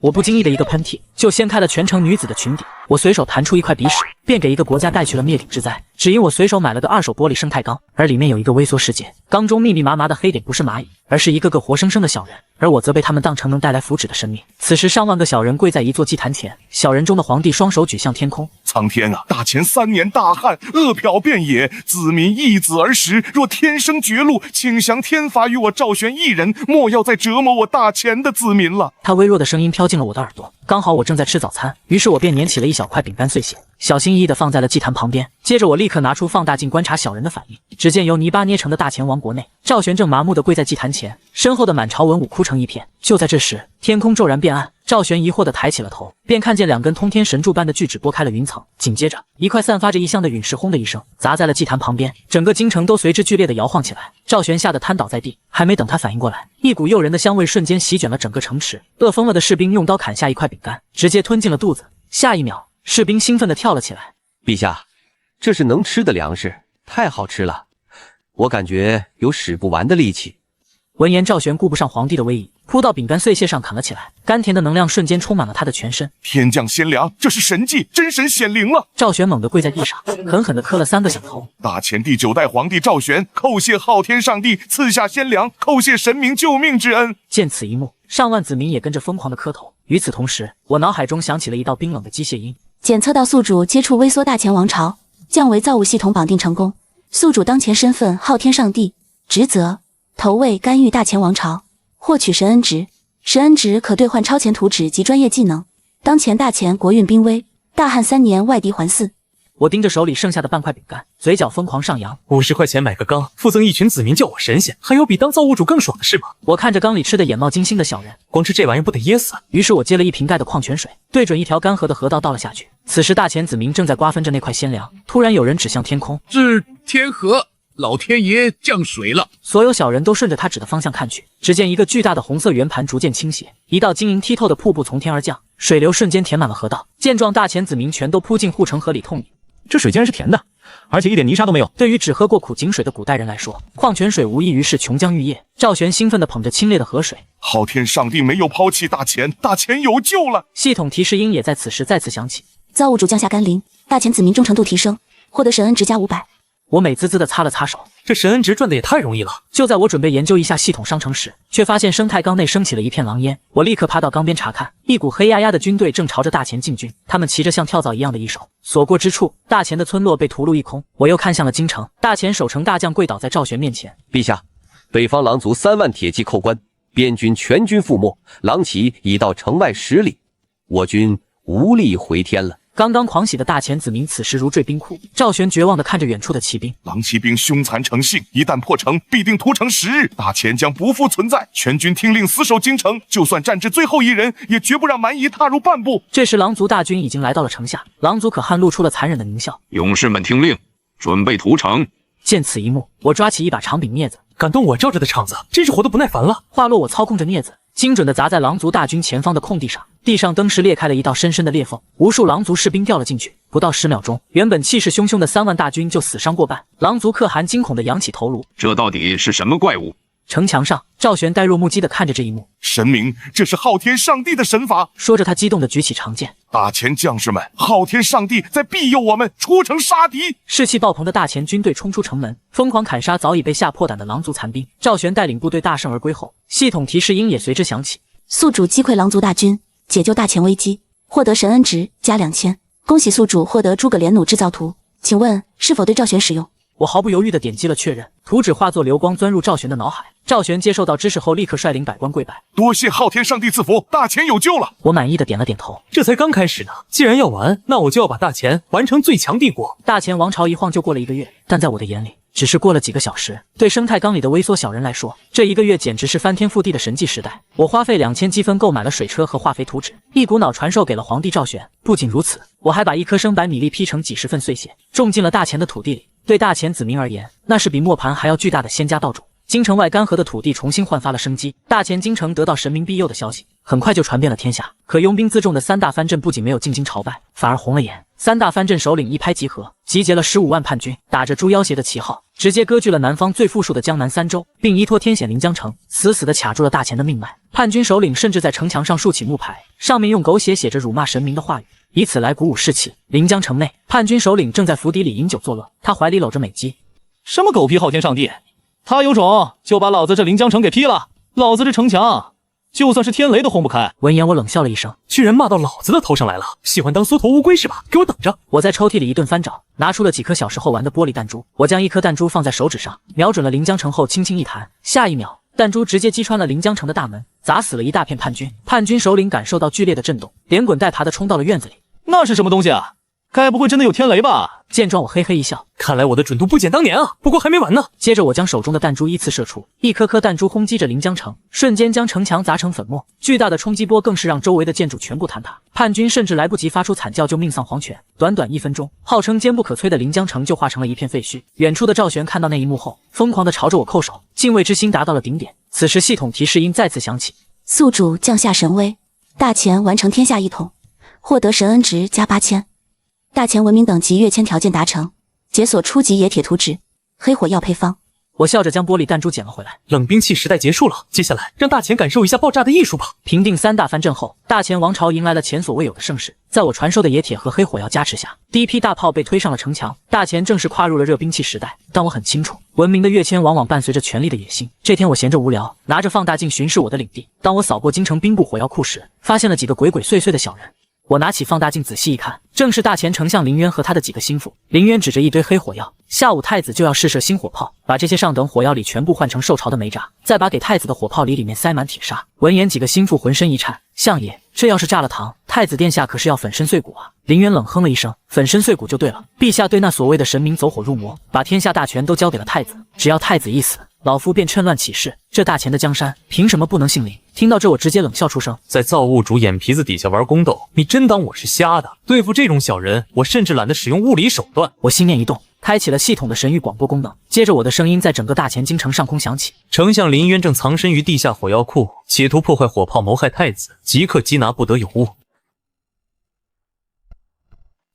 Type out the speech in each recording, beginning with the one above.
我不经意的一个喷嚏，就掀开了全城女子的裙底。我随手弹出一块鼻屎，便给一个国家带去了灭顶之灾。只因我随手买了个二手玻璃生态缸，而里面有一个微缩世界，缸中密密麻麻的黑点不是蚂蚁，而是一个个活生生的小人，而我则被他们当成能带来福祉的生命。此时上万个小人跪在一座祭坛前，小人中的皇帝双手举向天空。苍天啊！大前3年大旱，饿殍遍野，子民易子而食。若天生绝路，请降天罚于我赵玄一人，莫要再折磨我大前的子民了。他微弱的声音飘进了我的耳朵。刚好我正在吃早餐，于是我便捻起了一小块饼干碎屑，小心翼翼地放在了祭坛旁边。接着我立刻拿出放大镜观察小人的反应。只见由泥巴捏成的大前王国内，赵玄正麻木地跪在祭坛前，身后的满朝文武哭成一片。就在这时，天空骤然变暗，赵玄疑惑地抬起了头，便看见2根通天神柱般的巨指拨开了云层，紧接着一块散发着异香的陨石轰的一声砸在了祭坛旁边，整个京城都随之剧烈地摇晃起来。赵玄吓得瘫倒在地，还没等他反应过来，一股诱人的香味瞬间席卷了整个城池。饿疯了的士兵用刀砍下一块饼干，直接吞进了肚子。下一秒，士兵兴奋地跳了起来。陛下，这是能吃的粮食，太好吃了，我感觉有使不完的力气。闻言，赵玄顾不上皇帝的威仪，扑到饼干碎屑上砍了起来，甘甜的能量瞬间充满了他的全身。天降仙粮，这是神迹，真神显灵了！赵玄猛地跪在地上，狠狠地磕了3个响头。大前第9代皇帝赵玄叩谢昊天上帝赐下仙粮，叩谢神明救命之恩。见此一幕，上万子民也跟着疯狂地磕头。与此同时，我脑海中响起了一道冰冷的机械音：检测到宿主接触微缩大前王朝，降为造物系统绑定成功。宿主当前身份昊天上帝，职责投喂干预大前王朝，获取神恩值，神恩值可兑换超前图纸及专业技能。当前大前国运濒危，大旱3年，外敌环伺。我盯着手里剩下的半块饼干，嘴角疯狂上扬。50块钱买个缸，附赠一群子民叫我神仙，还有比当造物主更爽的事吗？我看着缸里吃的眼冒金星的小人，光吃这玩意不得噎死？于是我接了一瓶盖的矿泉水，对准一条干涸的河道倒了下去。此时大前子民正在瓜分着那块鲜粮，突然有人指向天空：是天河，老天爷降水了！所有小人都顺着他指的方向看去，只见一个巨大的红色圆盘逐渐倾斜，一道晶莹剔透的瀑布从天而降，水流瞬间填满了河道。见状，大前子民全都扑进护城河里痛饮。这水竟然是甜的，而且一点泥沙都没有。对于只喝过苦井水的古代人来说，矿泉水无异于是琼浆玉液。赵玄兴奋地捧着清冽的河水，昊天上帝没有抛弃大前，大前有救了。系统提示音也在此时再次响起：造物主降下甘霖，大前子民忠诚度提升，获得神恩值加500。我美滋滋地擦了擦手，这神恩值赚的也太容易了。就在我准备研究一下系统商城时，却发现生态缸内升起了一片狼烟。我立刻爬到缸边查看，一股黑压压的军队正朝着大前进军，他们骑着像跳蚤一样的翼兽，所过之处，大前的村落被屠戮一空。我又看向了京城，大前守城大将跪倒在赵玄面前：陛下，北方狼族3万铁骑扣关，边军全军覆没，狼骑已到城外10里，我军无力回天了。刚刚狂喜的大前子民此时如坠冰窟，赵玄绝望地看着远处的骑兵。狼骑兵凶残成性，一旦破城，必定屠城10日，大前将不复存在。全军听令死守京城，就算战至最后一人，也绝不让蛮夷踏入半步。这时狼族大军已经来到了城下，狼族可汗露出了残忍的狞笑：勇士们听令，准备屠城。见此一幕，我抓起一把长柄镊子，敢动我罩着的场子，真是活得不耐烦了。话落，我操控着镊子，精准地砸在狼族大军前方的空地上，地上登时裂开了一道深深的裂缝，无数狼族士兵掉了进去。不到10秒钟，原本气势汹汹的3万大军就死伤过半。狼族可汗惊恐地扬起头颅：这到底是什么怪物？城墙上，赵玄呆若木鸡地看着这一幕。神明，这是昊天上帝的神法！说着，他激动地举起长剑。大前将士们，昊天上帝在庇佑我们，出城杀敌！士气爆棚的大前军队冲出城门，疯狂砍杀早已被吓破胆的狼族残兵。赵玄带领部队大胜而归后，系统提示音也随之响起：宿主击溃狼族大军，解救大前危机，获得神恩值加2000。恭喜宿主获得诸葛连弩制造图，请问是否对赵玄使用？我毫不犹豫地点击了确认，图纸化作流光钻入赵玄的脑海。赵玄接受到知识后，立刻率领百官跪拜：多谢昊天上帝赐福，大前有救了。我满意的点了点头。这才刚开始呢，既然要玩，那我就要把大前完成最强帝国。大前王朝一晃就过了1个月，但在我的眼里，只是过了几个小时。对生态缸里的微缩小人来说，这1个月简直是翻天覆地的神迹时代。我花费2000积分购买了水车和化肥图纸，一股脑传授给了皇帝赵玄。不仅如此，我还把1颗生白米粒劈成几十份碎屑，种进了大前的土地里。对大前子民而言，那是比磨盘还要巨大的仙家稻种。京城外干涸的土地重新焕发了生机，大前京城得到神明庇佑的消息很快就传遍了天下。可拥兵自重的3大藩镇不仅没有进京朝拜，反而红了眼。3大藩镇首领一拍即合，集结了15万叛军，打着猪妖协的旗号，直接割据了南方最富庶的江南三州，并依托天险临江城，死死地卡住了大钱的命脉。叛军首领甚至在城墙上竖起木牌，上面用狗血写着辱骂神明的话语，以此来鼓舞士气。临江城内，叛军首领正在府邸里饮酒作乐，他怀里搂着美姬。什么狗屁昊天上帝！他有种就把老子这临江城给劈了，老子这城墙就算是天雷都轰不开。闻言，我冷笑了一声，居然骂到老子的头上来了，喜欢当缩头乌龟是吧？给我等着！我在抽屉里一顿翻找，拿出了几颗小时候玩的玻璃弹珠。我将一颗弹珠放在手指上，瞄准了临江城后，轻轻一弹，下一秒，弹珠直接击穿了临江城的大门，砸死了一大片叛军。叛军首领感受到剧烈的震动，连滚带爬的冲到了院子里。那是什么东西啊？该不会真的有天雷吧？见状，我嘿嘿一笑，看来我的准度不减当年啊！不过还没完呢。接着我将手中的弹珠依次射出，一颗颗弹珠轰击着临江城，瞬间将城墙砸成粉末。巨大的冲击波更是让周围的建筑全部坍塌，叛军甚至来不及发出惨叫就命丧黄泉。短短1分钟，号称坚不可摧的临江城就化成了一片废墟。远处的赵玄看到那一幕后，疯狂地朝着我叩首，敬畏之心达到了顶点。此时系统提示音再次响起：宿主降下神威，大钱完成天下一统，获得神恩值加8000。大钱文明等级跃迁条件达成，解锁初级冶铁图纸、黑火药配方。我笑着将玻璃弹珠捡了回来。冷兵器时代结束了，接下来让大钱感受一下爆炸的艺术吧。平定3大藩镇后，大钱王朝迎来了前所未有的盛世。在我传授的冶铁和黑火药加持下，第一批大炮被推上了城墙，大钱正式跨入了热兵器时代。但我很清楚，文明的跃迁往往伴随着权力的野心。这天我闲着无聊，拿着放大镜巡视我的领地。当我扫过京城兵部火药库时，发现了几个鬼鬼祟祟的小人。我拿起放大镜仔细一看，正是大前丞相林渊和他的几个心腹。林渊指着一堆黑火药，下午太子就要试射新火炮，把这些上等火药里全部换成受潮的煤渣，再把给太子的火炮里面塞满铁砂。闻言，几个心腹浑身一颤，相爷，这要是炸了膛，太子殿下可是要粉身碎骨啊！林渊冷哼了一声，粉身碎骨就对了，陛下对那所谓的神明走火入魔，把天下大权都交给了太子，只要太子一死，老夫便趁乱起事，这大钱的江山凭什么不能姓林？听到这，我直接冷笑出声。在造物主眼皮子底下玩宫斗，你真当我是瞎的？对付这种小人，我甚至懒得使用物理手段。我心念一动，开启了系统的神谕广播功能，接着我的声音在整个大钱京城上空响起：丞相林渊正藏身于地下火药库，企图破坏火炮谋害太子，即刻缉拿，不得有误。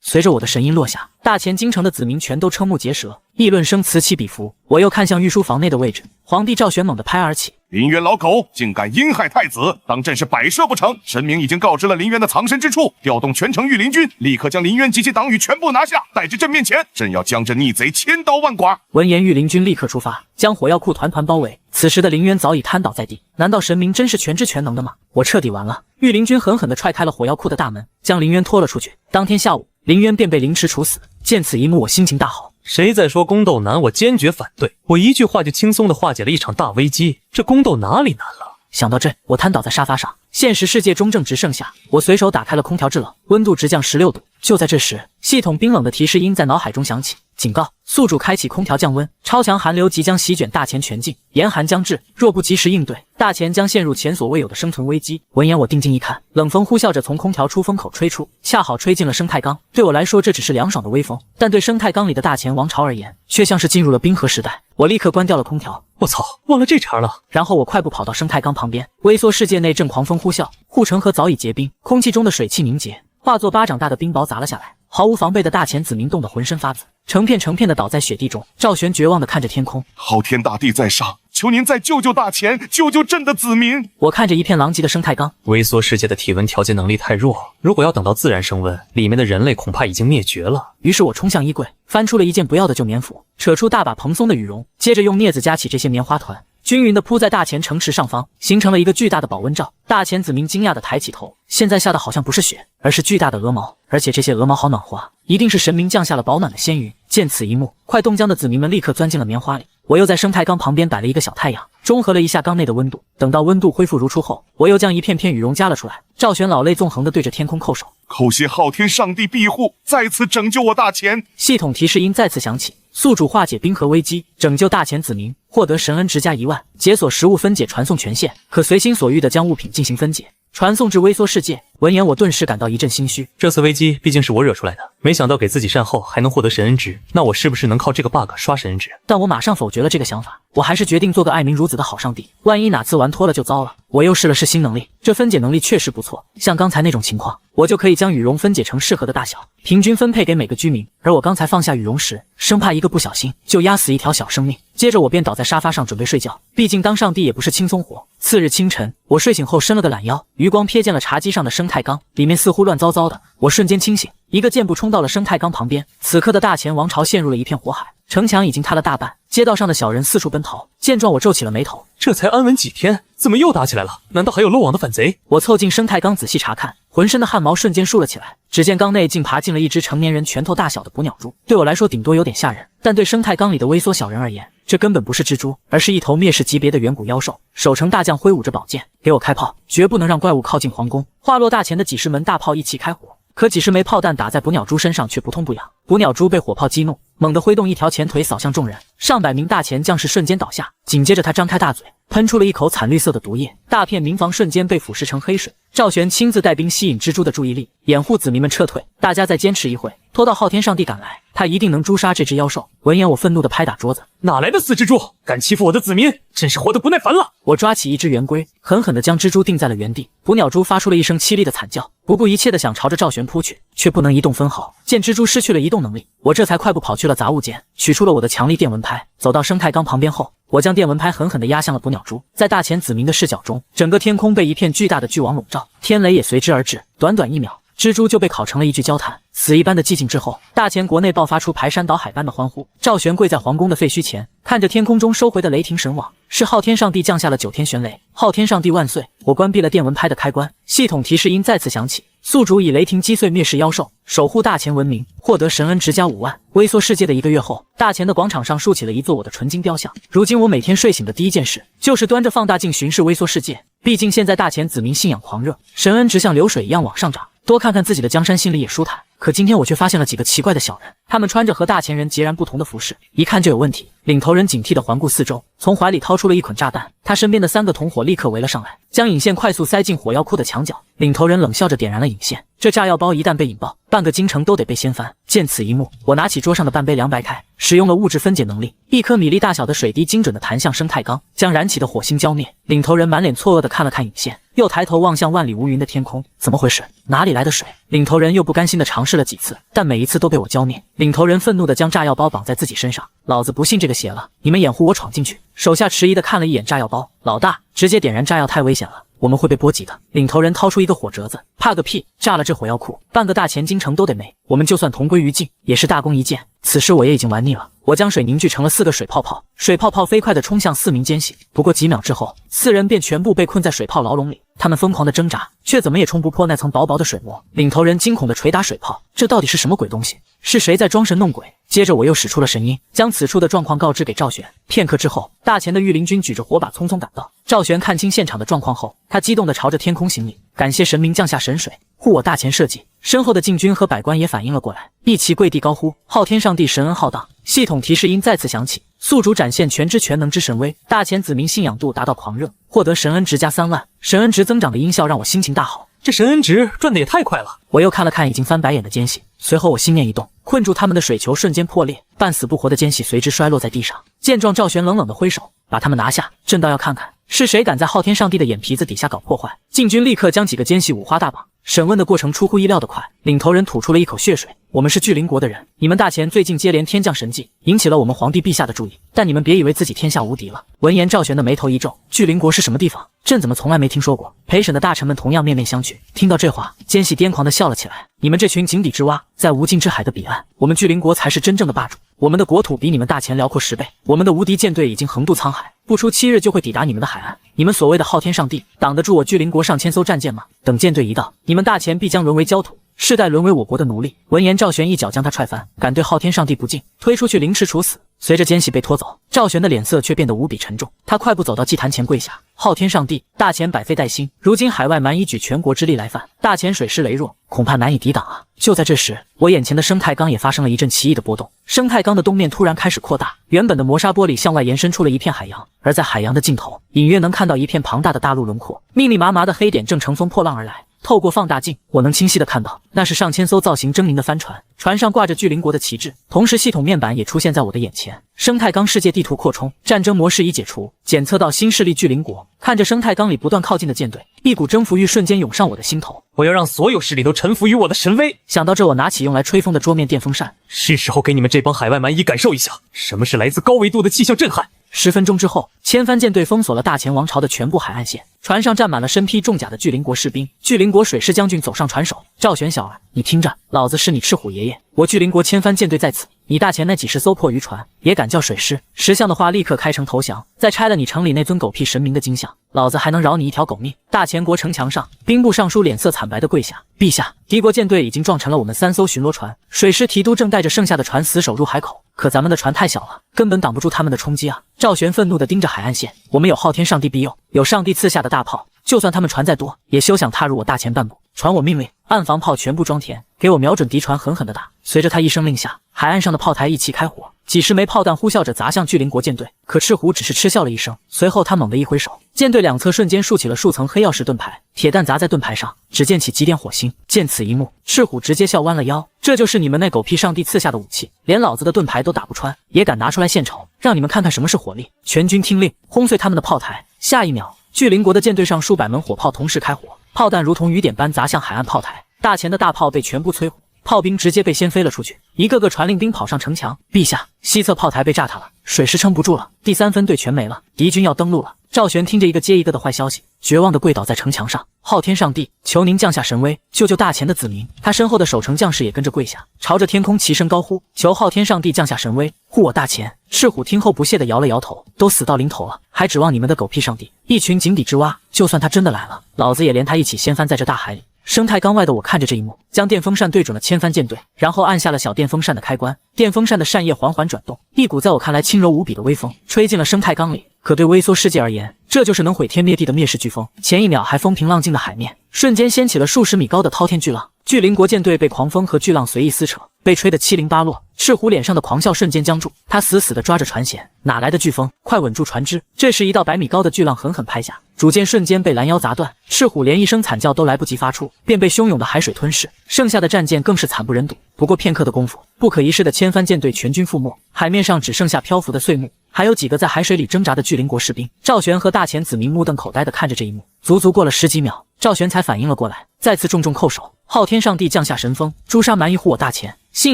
随着我的神音落下，大钱京城的子民全都瞠目结舌，议论声此起彼伏。我又看向御书房内的位置，皇帝赵玄猛地拍而起：林渊老狗竟敢阴害太子，当真是摆设不成！神明已经告知了林渊的藏身之处，调动全城御林军，立刻将林渊及其党羽全部拿下，带至朕面前，朕要将这逆贼千刀万剐！闻言，御林军立刻出发，将火药库团团包围。此时的林渊早已瘫倒在地，难道神明真是全知全能的吗？我彻底完了！御林军狠狠地踹开了火药库的大门，将林渊拖了出去。当天下午，林渊便被凌迟处死。见此一幕，我心情大好。谁在说宫斗难，我坚决反对。我一句话就轻松地化解了一场大危机，这宫斗哪里难了？想到这，我瘫倒在沙发上。现实世界中正值盛夏，我随手打开了空调制冷，温度直降16度。就在这时，系统冰冷的提示音在脑海中响起：警告，宿主开启空调降温，超强寒流即将席卷大钱全境，严寒将至，若不及时应对，大钱将陷入前所未有的生存危机。闻言，我定睛一看，冷风呼啸着从空调出风口吹出，恰好吹进了生态缸。对我来说，这只是凉爽的微风，但对生态缸里的大钱王朝而言，却像是进入了冰河时代。我立刻关掉了空调。我操，忘了这茬了。然后我快步跑到生态缸旁边，微缩世界内正狂风呼啸，护城河早已结冰，空气中的水汽凝结，化作巴掌大的冰雹砸了下来。毫无防备的大钱子民冻得浑身发紫，成片成片的倒在雪地中。赵玄绝望地看着天空，昊天大帝在上，求您再救救大钱，救救朕的子民！我看着一片狼藉的生态缸，微缩世界的体温调节能力太弱，如果要等到自然升温，里面的人类恐怕已经灭绝了。于是我冲向衣柜，翻出了一件不要的旧棉服，扯出大把蓬松的羽绒，接着用镊子夹起这些棉花团，均匀地铺在大钱城池上方，形成了一个巨大的保温罩。大钱子民惊讶地抬起头，现在下的好像不是雪，而是巨大的鹅毛，而且这些鹅毛好暖和啊，一定是神明降下了保暖的仙云。见此一幕，快冻僵的子民们立刻钻进了棉花里。我又在生态缸旁边摆了一个小太阳，中和了一下缸内的温度。等到温度恢复如初后，我又将一片片羽绒夹了出来。赵玄老泪纵横地对着天空叩首，叩谢昊天上帝庇护，再次拯救我大钱。系统提示音再次响起：宿主化解冰河危机，拯救大钱子民，获得神恩值加1万，解锁食物分解传送权限，可随心所欲地将物品进行分解，传送至微缩世界。闻言，我顿时感到一阵心虚。这次危机毕竟是我惹出来的，没想到给自己善后还能获得神恩值，那我是不是能靠这个 bug 刷神恩值？但我马上否决了这个想法，我还是决定做个爱民如子的好上帝，万一哪次玩脱了就糟了。我又试了试新能力，这分解能力确实不错，像刚才那种情况，我就可以将羽绒分解成适合的大小，平均分配给每个居民。而我刚才放下羽绒时，生怕一个不小心就压死一条小生命。接着我便倒在沙发上准备睡觉，毕竟当上帝也不是轻松活。次日清晨，我睡醒后伸了个懒腰，余光瞥见了茶几上的生态缸，里面似乎乱糟糟的。我瞬间清醒，一个箭步冲到了生态缸旁边。此刻的大前王朝陷入了一片火海，城墙已经塌了大半，街道上的小人四处奔逃。见状，我皱起了眉头，这才安稳几天，怎么又打起来了？难道还有漏网的反贼？我凑近生态缸仔细查看，浑身的汗毛瞬间竖了起来。只见缸内竟爬进了一只成年人拳头大小的捕鸟蛛，对我来说顶多有点吓人，但对生态缸里的微缩小人而言，这根本不是蜘蛛，而是一头灭世级别的远古妖兽。守城大将挥舞着宝剑，给我开炮，绝不能让怪物靠近皇宫。话落，大前的几十门大炮一齐开火，可几十枚炮弹打在捕鸟蛛身上却不痛不痒。捕鸟蛛被火炮激怒，猛地挥动一条前腿扫向众人，上百名大前将士瞬间倒下。紧接着他张开大嘴，喷出了一口惨绿色的毒液，大片民房瞬间被腐蚀成黑水。赵玄亲自带兵吸引蜘蛛的注意力，掩护子民们撤退。大家再坚持一会，拖到昊天上帝赶来，他一定能诛杀这只妖兽。闻言，我愤怒地拍打桌子，哪来的死蜘蛛，敢欺负我的子民，真是活得不耐烦了！我抓起一只圆规，狠狠地将蜘蛛钉在了原地。捕鸟蛛发出了一声凄厉的惨叫，不顾一切地想朝着赵玄扑去，却不能移动分毫。见蜘蛛失去了移动能力，我这才快步跑去了杂物间，取出了我的强力电蚊拍。走到生态缸旁边后，我将电蚊拍狠狠地压向了捕鸟蛛。在大前子民的视角中，整个天空被一片巨大的巨网笼罩，天雷也随之而至。短短1秒，蜘蛛就被烤成了一具焦炭。死一般的寂静之后，大前国内爆发出排山倒海般的欢呼。赵玄跪在皇宫的废墟前，看着天空中收回的雷霆神网，是昊天上帝降下了9天玄雷。昊天上帝万岁！我关闭了电蚊拍的开关，系统提示音再次响起。宿主以雷霆击碎灭世妖兽，守护大前文明，获得神恩值加5万。微缩世界的1个月后，大前的广场上竖起了一座我的纯金雕像。如今我每天睡醒的第一件事，就是端着放大镜巡视微缩世界。毕竟现在大前子民信仰狂热，神恩值像流水一样往上涨，多看看自己的江山心里也舒坦。可今天我却发现了几个奇怪的小人，他们穿着和大前人截然不同的服饰，一看就有问题。领头人警惕地环顾四周，从怀里掏出了一捆炸弹，他身边的3个同伙立刻围了上来，将引线快速塞进火药库的墙角。领头人冷笑着点燃了引线，这炸药包一旦被引爆，半个京城都得被掀翻。见此一幕，我拿起桌上的半杯凉白开，使用了物质分解能力，一颗米粒大小的水滴精准地弹向生态缸，将燃起的火星浇灭。领头人满脸错愕地看了看引线，又抬头望向万里无云的天空，怎么回事？哪里来的水？领头人又不甘心地尝试了几次，但每一次都被我浇灭。领头人愤怒地将炸药包绑在自己身上，老子不信这个邪了，你们掩护我闯进去。手下迟疑地看了一眼炸药包，老大，直接点燃炸药太危险了，我们会被波及的。领头人掏出一个火折子，怕个屁，炸了这火药库，半个大前京城都得没，我们就算同归于尽，也是大功一件。此时我也已经玩腻了，我将水凝聚成了4个水泡泡，水泡泡飞快地冲向4名奸细。不过几秒之后，4人便全部被困在水泡牢笼里，他们疯狂地挣扎，却怎么也冲不破那层薄薄的水膜。领头人惊恐地捶打水泡，这到底是什么鬼东西？是谁在装神弄鬼？接着我又使出了神音，将此处的状况告知给赵玄。片刻之后，大前的御林军举着火把匆匆赶到。赵玄看清现场的状况后，他激动地朝着天空行礼，感谢神明降下神水，护我大前社稷。身后的禁军和百官也反应了过来，一齐跪地高呼：昊天上帝神恩浩荡！系统提示音再次响起，宿主展现全知全能之神威，大前子民信仰度达到狂热，获得神恩值加3万。神恩值增长的音效让我心情大好，这神恩值赚的也太快了。我又看了看已经翻白眼的奸细，随后我心念一动，困住他们的水球瞬间破裂，半死不活的奸细随之摔落在地上。见状，赵玄冷冷地挥手，把他们拿下。正道要看看是谁敢在昊天上帝的眼皮子底下搞破坏。禁军立刻将几个奸细五花大绑。审问的过程出乎意料的快，领头人吐出了一口血水。我们是巨灵国的人，你们大前最近接连天降神迹，引起了我们皇帝陛下的注意，但你们别以为自己天下无敌了。闻言，赵玄的眉头一皱，巨灵国是什么地方？朕怎么从来没听说过？陪审的大臣们同样面面相觑。听到这话，奸细癫狂地笑了起来。你们这群井底之蛙，在无尽之海的彼岸，我们巨灵国才是真正的霸主。我们的国土比你们大前辽阔10倍，我们的无敌舰队已经横渡沧海，不出7日就会抵达你们的海岸。你们所谓的昊天上帝，挡得住我巨灵国上千艘战舰吗？等舰队一到，你们大前必将沦为焦土，世代沦为我国的奴隶。闻言，赵玄一脚将他踹翻，敢对昊天上帝不敬，推出去凌迟处死。随着奸细被拖走，赵玄的脸色却变得无比沉重。他快步走到祭坛前跪下：昊天上帝，大前百废待兴，如今海外蛮夷举全国之力来犯，大前水势羸弱，恐怕难以抵挡啊！就在这时，我眼前的生态缸也发生了一阵奇异的波动，生态缸的东面突然开始扩大，原本的磨砂玻璃向外延伸出了一片海洋，而在海洋的尽头，隐约能看到一片庞大的大陆轮廓，密密麻麻的黑点正乘风破浪而来。透过放大镜，我能清晰的看到，那是上千艘造型狰狞的帆船，船上挂着巨灵国的旗帜，同时系统面板也出现在我的眼前。生态缸世界地图扩充，战争模式已解除，检测到新势力巨灵国。看着生态缸里不断靠近的舰队，一股征服欲瞬间涌上我的心头。我要让所有势力都臣服于我的神威。想到这，我拿起用来吹风的桌面电风扇，是时候给你们这帮海外蛮夷感受一下，什么是来自高维度的气象震撼。10分钟之后，千帆舰队封锁了大前王朝的全部海岸线，船上站满了身披重甲的巨灵国士兵。巨灵国水师将军走上船首，赵玄小儿，你听着，老子是你赤虎爷爷，我巨灵国千帆舰队在此，你大前那几十艘破渔船也敢叫水师？识相的话立刻开城投降，再拆了你城里那尊狗屁神明的金像，老子还能饶你一条狗命。大前国城墙上，兵部尚书脸色惨白的跪下，陛下，敌国舰队已经撞沉了我们3艘巡逻船，水师提督正带着剩下的船死守入海口，可咱们的船太小了，根本挡不住他们的冲击啊！赵玄愤怒地盯着海岸线，我们有昊天上帝庇佑，有上帝赐下的大炮，就算他们船再多，也休想踏入我大前半步。传我命令，岸防炮全部装填，给我瞄准敌船狠狠地打。随着他一声令下，海岸上的炮台一齐开火，几十枚炮弹呼啸着砸向巨灵国舰队。可赤狐只是嗤笑了一声，随后他猛地一挥手，舰队两侧瞬间竖起了数层黑曜石盾牌，铁弹砸在盾牌上，只溅起几点火星。见此一幕，赤虎直接笑弯了腰，这就是你们那狗屁上帝赐下的武器，连老子的盾牌都打不穿，也敢拿出来献丑，让你们看看什么是火力！全军听令，轰碎他们的炮台。下一秒，巨灵国的舰队上数百门火炮同时开火，炮弹如同雨点般砸向海岸炮台，大前的大炮被全部摧毁，炮兵直接被掀飞了出去，一个个传令兵跑上城墙。陛下，西侧炮台被炸塌了，水师撑不住了，第3分队全没了，敌军要登陆了。赵玄听着一个接一个的坏消息，绝望地跪倒在城墙上。昊天上帝，求您降下神威，救救大前的子民。他身后的守城将士也跟着跪下，朝着天空齐声高呼，求昊天上帝降下神威，护我大前。赤虎听后不屑地摇了摇头，都死到临头了，还指望你们的狗屁上帝？一群井底之蛙，就算他真的来了，老子也连他一起掀翻在这大海里。生态缸外的我看着这一幕，将电风扇对准了千帆舰队，然后按下了小电风扇的开关。电风扇的扇叶缓缓转动，一股在我看来轻柔无比的微风吹进了生态缸里。可对微缩世界而言，这就是能毁天灭地的灭世飓风。前一秒还风平浪静的海面，瞬间掀起了数十米高的滔天巨浪。巨灵国舰队被狂风和巨浪随意撕扯，被吹得七零八落。赤虎脸上的狂笑瞬间僵住，他死死地抓着船舷，哪来的飓风？快稳住船只！这时，一道100米高的巨浪狠狠拍下，主舰瞬间被拦腰砸断。赤虎连一声惨叫都来不及发出，便被汹涌的海水吞噬。剩下的战舰更是惨不忍睹。不过片刻的功夫，不可一世的千帆舰队全军覆没，海面上只剩下漂浮的碎木，还有几个在海水里挣扎的巨灵国士兵。赵玄和大前子民目瞪口呆地看着这一幕，足足过了10几秒，赵玄才反应了过来，再次重重叩首。昊天上帝降下神风，诛杀蛮夷护我大前。信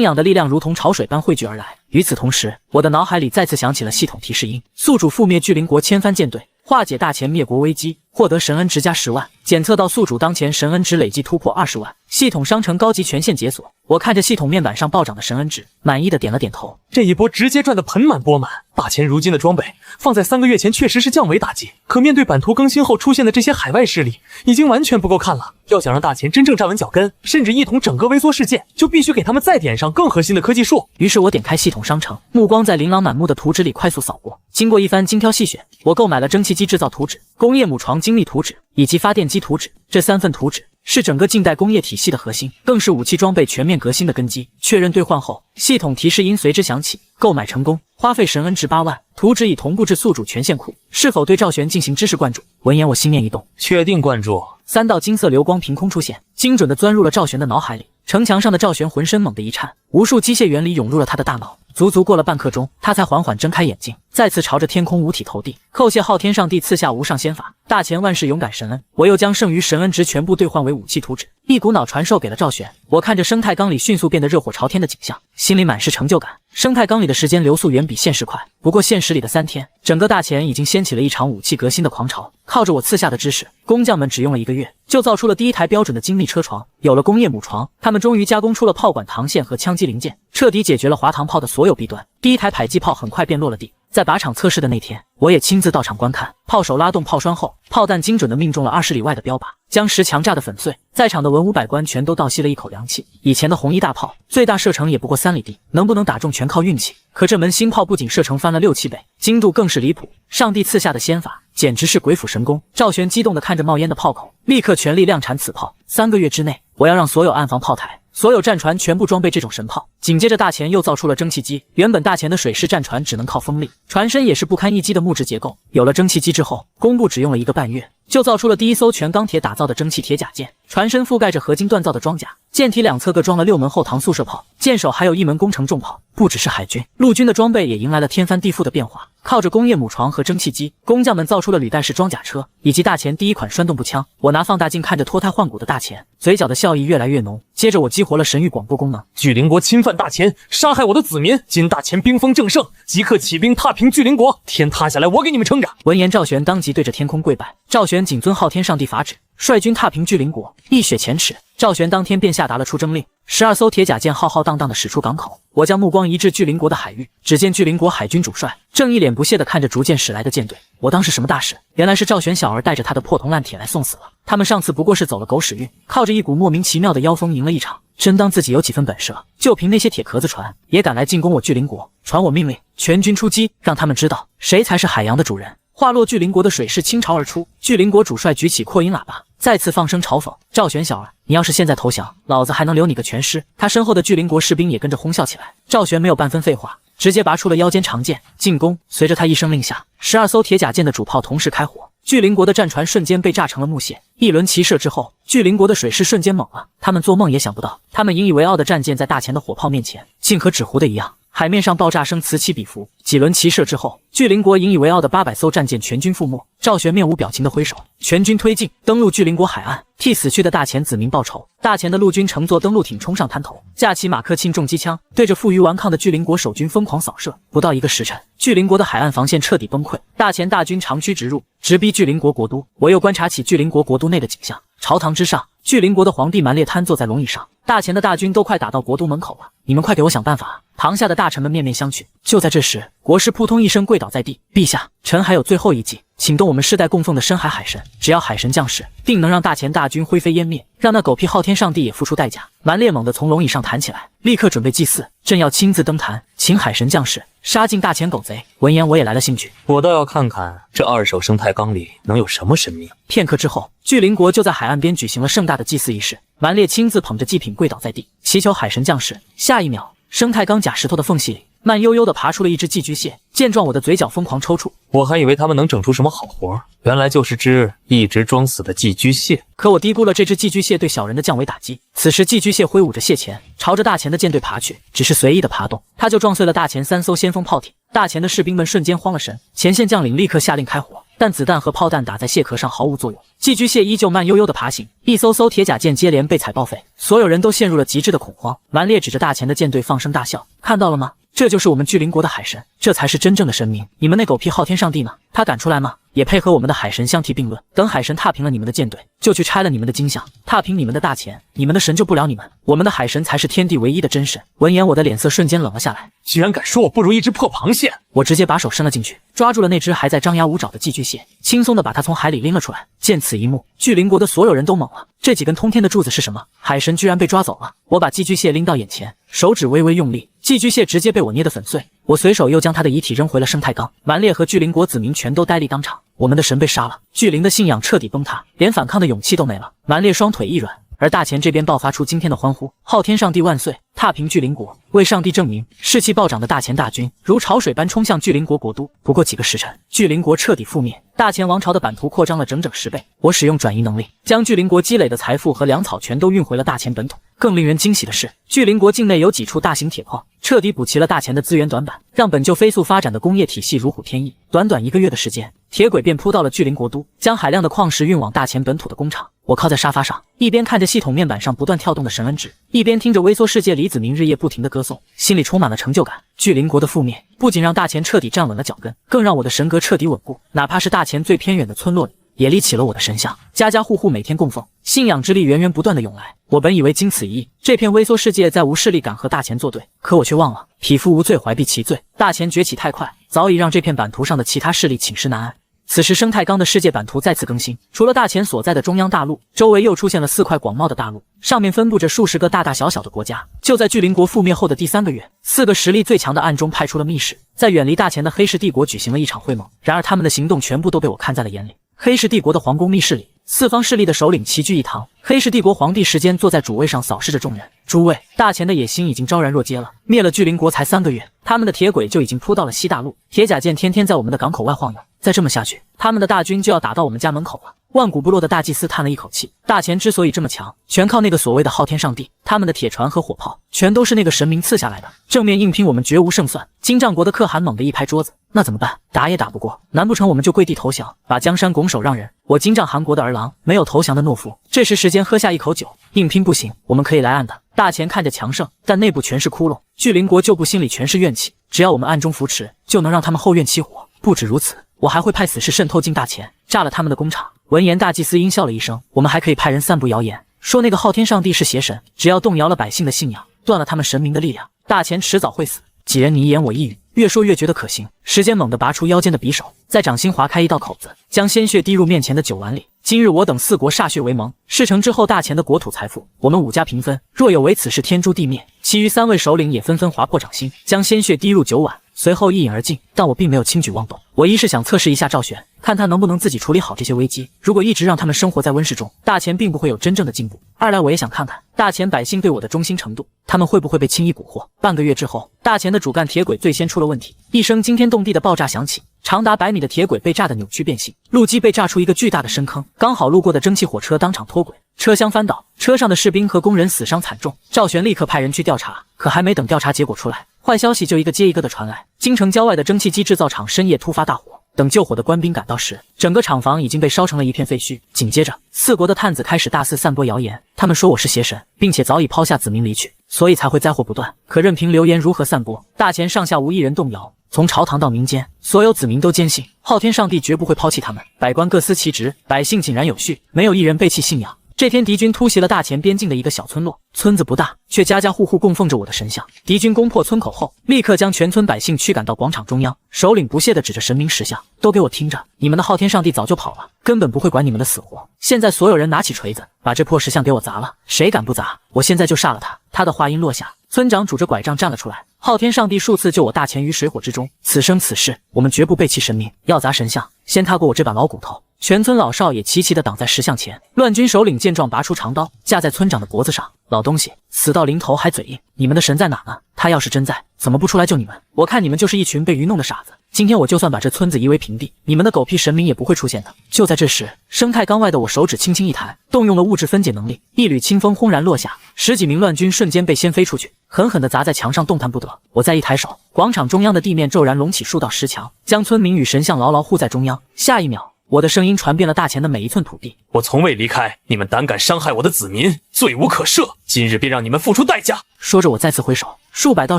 仰的力量如同潮水般汇聚而来。与此同时，我的脑海里再次响起了系统提示音：宿主覆灭巨灵国千帆舰队，化解大前灭国危机，获得神恩值加10万，检测到宿主当前神恩值累计突破20万，系统商城高级权限解锁。我看着系统面板上暴涨的神恩值，满意的点了点头。这一波直接赚得盆满钵满。大前如今的装备放在3个月前确实是降维打击，可面对版图更新后出现的这些海外势力，已经完全不够看了。要想让大前真正站稳脚跟，甚至一统整个微缩世界，就必须给他们再点上更核心的科技树。于是我点开系统商城，目光在琳琅满目的图纸里快速扫过。经过一番精挑细选，我购买了蒸汽机制造图纸、工业母床精密图纸以及发电机图纸。这3份图纸是整个近代工业体系的核心，更是武器装备全面革新的根基。确认兑换后，系统提示音随之响起，购买成功，花费神恩值8万，图纸已同步至宿主权限库。是否对赵玄进行知识灌注？闻言我心念一动，确定灌注。3道金色流光凭空出现，精准地钻入了赵玄的脑海里。城墙上的赵玄浑身猛地一颤，无数机械原理涌入了他的大脑。足足过了半刻钟，他才缓缓睁开眼睛，再次朝着天空五体投地，叩谢昊天上帝赐下无上仙法，大前万世勇敢神恩。我又将剩余神恩值全部兑换为武器图纸，一股脑传授给了赵玄。我看着生态缸里迅速变得热火朝天的景象，心里满是成就感。生态缸里的时间流速远比现实快，不过现实里的3天，整个大前已经掀起了一场武器革新的狂潮。靠着我赐下的知识，工匠们只用了1个月，就造出了第一台标准的精密车床。有了工业母床，他们终于加工出了炮管膛线和枪机零件，彻底解决了滑膛炮的所有弊端。第一台迫击炮很快便落了地。在靶场测试的那天，我也亲自到场观看。炮手拉动炮栓后，炮弹精准地命中了20里外的标靶，将石墙炸得粉碎。在场的文武百官全都倒吸了一口凉气。以前的红衣大炮最大射程也不过3里地，能不能打中全靠运气。可这门新炮不仅射程翻了6、7倍，精度更是离谱。上帝赐下的仙法简直是鬼斧神工。赵玄激动地看着冒烟的炮口，立刻全力量产此炮。3个月之内，我要让所有岸防炮台所有战船全部装备这种神炮。紧接着大前又造出了蒸汽机，原本大前的水式战船只能靠风力，船身也是不堪一击的木质结构。有了蒸汽机之后，工部只用了1个半月，就造出了第一艘全钢铁打造的蒸汽铁甲舰，船身覆盖着合金锻造的装甲，舰体两侧各装了6门后膛速射炮，舰首还有1门工程重炮。不只是海军，陆军的装备也迎来了天翻地覆的变化。靠着工业母床和蒸汽机，工匠们造出了履带式装甲车，以及大前第一款栓动步枪。我拿放大镜看着脱胎换骨的大前，嘴角的笑意越来越浓。接着我激活了神域广播功能，巨灵国侵犯大前，杀害我的子民，今大前兵锋正盛，即刻起兵踏平巨灵国，天塌下来我给你们撑着。闻言，赵玄当即对着天空跪拜。赵玄谨遵昊天上帝法旨，率军踏平巨灵国，一雪前耻。赵玄当天便下达了出征令，12艘铁甲舰浩浩荡荡地驶出港口。我将目光移至巨灵国的海域，只见巨灵国海军主帅正一脸不屑地看着逐渐驶来的舰队。我当是什么大事？原来是赵玄小儿带着他的破铜烂铁来送死了。他们上次不过是走了狗屎运，靠着一股莫名其妙的妖风赢了一场，真当自己有几分本事了？就凭那些铁壳子船，也敢来进攻我巨灵国？传我命令，全军出击，让他们知道谁才是海洋的主人。话落，巨灵国的水势倾巢而出，巨灵国主帅举起扩音喇叭，再次放声嘲讽：“赵玄小儿，你要是现在投降，老子还能留你个全尸！”他身后的巨灵国士兵也跟着哄笑起来。赵玄没有半分废话，直接拔出了腰间长剑进攻。随着他一声令下，12艘铁甲舰的主炮同时开火，巨灵国的战船瞬间被炸成了木屑。一轮齐射之后，巨灵国的水势瞬间猛了。他们做梦也想不到，他们引以为傲的战舰在大前的火炮面前，竟和纸糊的一样。海面上爆炸声此起彼伏，几轮齐射之后，巨灵国引以为傲的800艘战舰全军覆没。赵玄面无表情的挥手，全军推进，登陆巨灵国海岸，替死去的大前子民报仇。大前的陆军乘坐登陆艇冲上滩头，架起马克沁重机枪，对着负隅顽抗的巨灵国守军疯狂扫射。不到1个时辰，巨灵国的海岸防线彻底崩溃，大前大军长驱直入，直逼巨灵国国都。我又观察起巨灵国国都内的景象，朝堂之上，巨灵国的皇帝满列瘫坐在龙椅上，大前的大军都快打到国都门口了，你们快给我想办法啊！堂下的大臣们面面相觑。就在这时，国师扑通一声跪倒在地，陛下，臣还有最后一计，请动我们世代供奉的深海海神，只要海神降世，定能让大前大军灰飞烟灭，让那狗屁昊天上帝也付出代价。蛮烈猛地从龙椅上弹起来，立刻准备祭祀，朕要亲自登坛，请海神降世，杀尽大前狗贼。闻言，我也来了兴趣，我倒要看看这2手生态缸里能有什么神秘。片刻之后，巨灵国就在海岸边举行了盛大的祭祀仪式，蛮烈亲自捧着祭品跪倒在地，祈求海神降世。下一秒，生态缸假石头的缝隙里慢悠悠地爬出了一只寄居蟹，见状我的嘴角疯狂抽搐。我还以为他们能整出什么好活，原来就是只一直装死的寄居蟹。可我低估了这只寄居蟹对小人的降维打击。此时寄居蟹挥舞着蟹钳，朝着大前的舰队爬去，只是随意的爬动，它就撞碎了大前3艘先锋炮艇。大前的士兵们瞬间慌了神，前线将领立刻下令开火，但子弹和炮弹打在蟹壳上毫无作用。寄居蟹依旧慢悠悠地爬行，一艘艘铁甲舰接连被踩报废，所有人都陷入了极致的恐慌。蛮烈指着大前的舰队放声大笑，看到了吗？这就是我们巨灵国的海神，这才是真正的神明。你们那狗屁昊天上帝呢？他敢出来吗？也配合我们的海神相提并论？等海神踏平了你们的舰队，就去拆了你们的金像，踏平你们的大钱，你们的神救不了你们。我们的海神才是天地唯一的真神。闻言，我的脸色瞬间冷了下来。居然敢说我不如一只破螃蟹！我直接把手伸了进去，抓住了那只还在张牙舞爪的寄居蟹，轻松地把它从海里拎了出来。见此一幕，巨灵国的所有人都懵了，这几根通天的柱子是什么？海神居然被抓走了！我把寄居蟹拎到眼前，手指微微用力，寄居蟹直接被我捏得粉碎。我随手又将他的遗体扔回了生态缸，蛮烈和巨灵国子民全都呆立当场。我们的神被杀了，巨灵的信仰彻底崩塌，连反抗的勇气都没了。蛮烈双腿一软，而大前这边爆发出惊天的欢呼：昊天上帝万岁！踏平巨灵国，为上帝证明！士气暴涨的大前大军如潮水般冲向巨灵国国都。不过几个时辰，巨灵国彻底覆灭，大前王朝的版图扩张了整整10倍。我使用转移能力，将巨灵国积累的财富和粮草全都运回了大前本土。更令人惊喜的是，巨灵国境内有几处大型铁矿，彻底补齐了大前的资源短板，让本就飞速发展的工业体系如虎添翼。短短1个月的时间，铁轨便铺到了巨灵国都，将海量的矿石运往大前本土的工厂。我靠在沙发上，一边看着系统面板上不断跳动的神恩值，一边听着微缩世界李子明日夜不停的歌颂，心里充满了成就感。巨灵国的覆灭不仅让大前彻底站稳了脚跟，更让我的神格彻底稳固。哪怕是大前最偏远的村落里，也立起了我的神像，家家户户每天供奉，信仰之力源源不断的涌来。我本以为经此一役，这片微缩世界再无势力敢和大前作对，可我却忘了，匹夫无罪，怀璧其罪。大前崛起太快，早已让这片版图上的其他势力寝食难安。此时生态缸的世界版图再次更新，除了大前所在的中央大陆，周围又出现了4块广袤的大陆，上面分布着数十个大大小小的国家。就在巨灵国覆灭后的第3个月，4个实力最强的暗中派出了密使，在远离大前的黑氏帝国举行了一场会盟。然而他们的行动全部都被我看在了眼里。黑氏帝国的皇宫密室里，四方势力的首领齐聚一堂。黑氏帝国皇帝时间坐在主位上，扫视着众人。诸位，大钱的野心已经昭然若揭了。灭了巨灵国才3个月，他们的铁轨就已经铺到了西大陆，铁甲舰天天在我们的港口外晃悠。再这么下去，他们的大军就要打到我们家门口了。万古部落的大祭司叹了一口气，大钱之所以这么强，全靠那个所谓的昊天上帝，他们的铁船和火炮全都是那个神明赐下来的，正面硬拼我们绝无胜算。金帐国的可汗猛地一拍桌子，那怎么办？打也打不过，难不成我们就跪地投降，把江山拱手让人？我金帐汗国的儿郎没有投降的懦夫。这时时间喝下一口酒，硬拼不行，我们可以来暗的。大钱看着强盛，但内部全是窟窿，巨灵国旧部心里全是怨气，只要我们暗中扶持，就能让他们后院起火。不止如此，我还会派死士渗透进大钱，炸了他们的工厂。闻言，大祭司阴笑了一声，我们还可以派人散布谣言，说那个昊天上帝是邪神，只要动摇了百姓的信仰，断了他们神明的力量，大钱迟早会死。几人你一言我一语，越说越觉得可行。时间猛地拔出腰间的匕首，在掌心划开一道口子，将鲜血滴入面前的酒碗里。今日我等4国歃血为盟，事成之后，大钱的国土财富我们5家平分，若有违此事，天诛地灭。其余3位首领也纷纷划破掌心，将鲜血滴入酒碗，随后一饮而尽。但我并没有轻举妄动，我一是想测试一下赵玄，看他能不能自己处理好这些危机。如果一直让他们生活在温室中，大钱并不会有真正的进步。二来我也想看看大钱百姓对我的忠心程度，他们会不会被轻易蛊惑。半个月之后，大钱的主干铁轨最先出了问题，一声惊天动地的爆炸响起，长达100米的铁轨被炸得扭曲变形，路基被炸出一个巨大的深坑，刚好路过的蒸汽火车当场脱轨，车厢翻倒，车上的士兵和工人死伤惨重。赵玄立刻派人去调查，可还没等调查结果出来，坏消息就一个接一个的传来。京城郊外的蒸汽机制造厂深夜突发大火，等救火的官兵赶到时，整个厂房已经被烧成了一片废墟。紧接着，4国的探子开始大肆散播谣言，他们说我是邪神，并且早已抛下子民离去，所以才会灾祸不断。可任凭流言如何散播，大钱上下无一人动摇。从朝堂到民间，所有子民都坚信昊天上帝绝不会抛弃他们，百官各司其职，百姓井然有序，没有一人背弃信仰。这天，敌军突袭了大钱边境的一个小村落，村子不大，却家家户户供奉着我的神像。敌军攻破村口后，立刻将全村百姓驱赶到广场中央，首领不屑地指着神明石像，都给我听着，你们的昊天上帝早就跑了，根本不会管你们的死活。现在所有人拿起锤子，把这破石像给我砸了，谁敢不砸，我现在就杀了他。他的话音落下，村长拄着拐杖站了出来，昊天上帝数次救我大钱于水火之中，此生此世我们绝不背弃神明，要砸神像，先踏过我这把老骨头。全村老少也齐齐地挡在石像前。乱军首领见状，拔出长刀架在村长的脖子上，老东西，死到临头还嘴硬，你们的神在哪呢？他要是真在，怎么不出来救你们？我看你们就是一群被愚弄的傻子。今天我就算把这村子夷为平地，你们的狗屁神明也不会出现的。就在这时，生态缸外的我手指轻轻一弹，动用了物质分解能力，一缕清风轰然落下，10几名乱军瞬间被掀飞出去，狠狠地砸在墙上，动弹不得。我再一抬手，广场中央的地面骤然隆起数道石墙，将村民与神像牢牢护在中央。下一秒，我的声音传遍了大钱的每一寸土地。我从未离开，你们胆敢伤害我的子民，罪无可赦，今日便让你们付出代价。说着，我再次挥手，数百道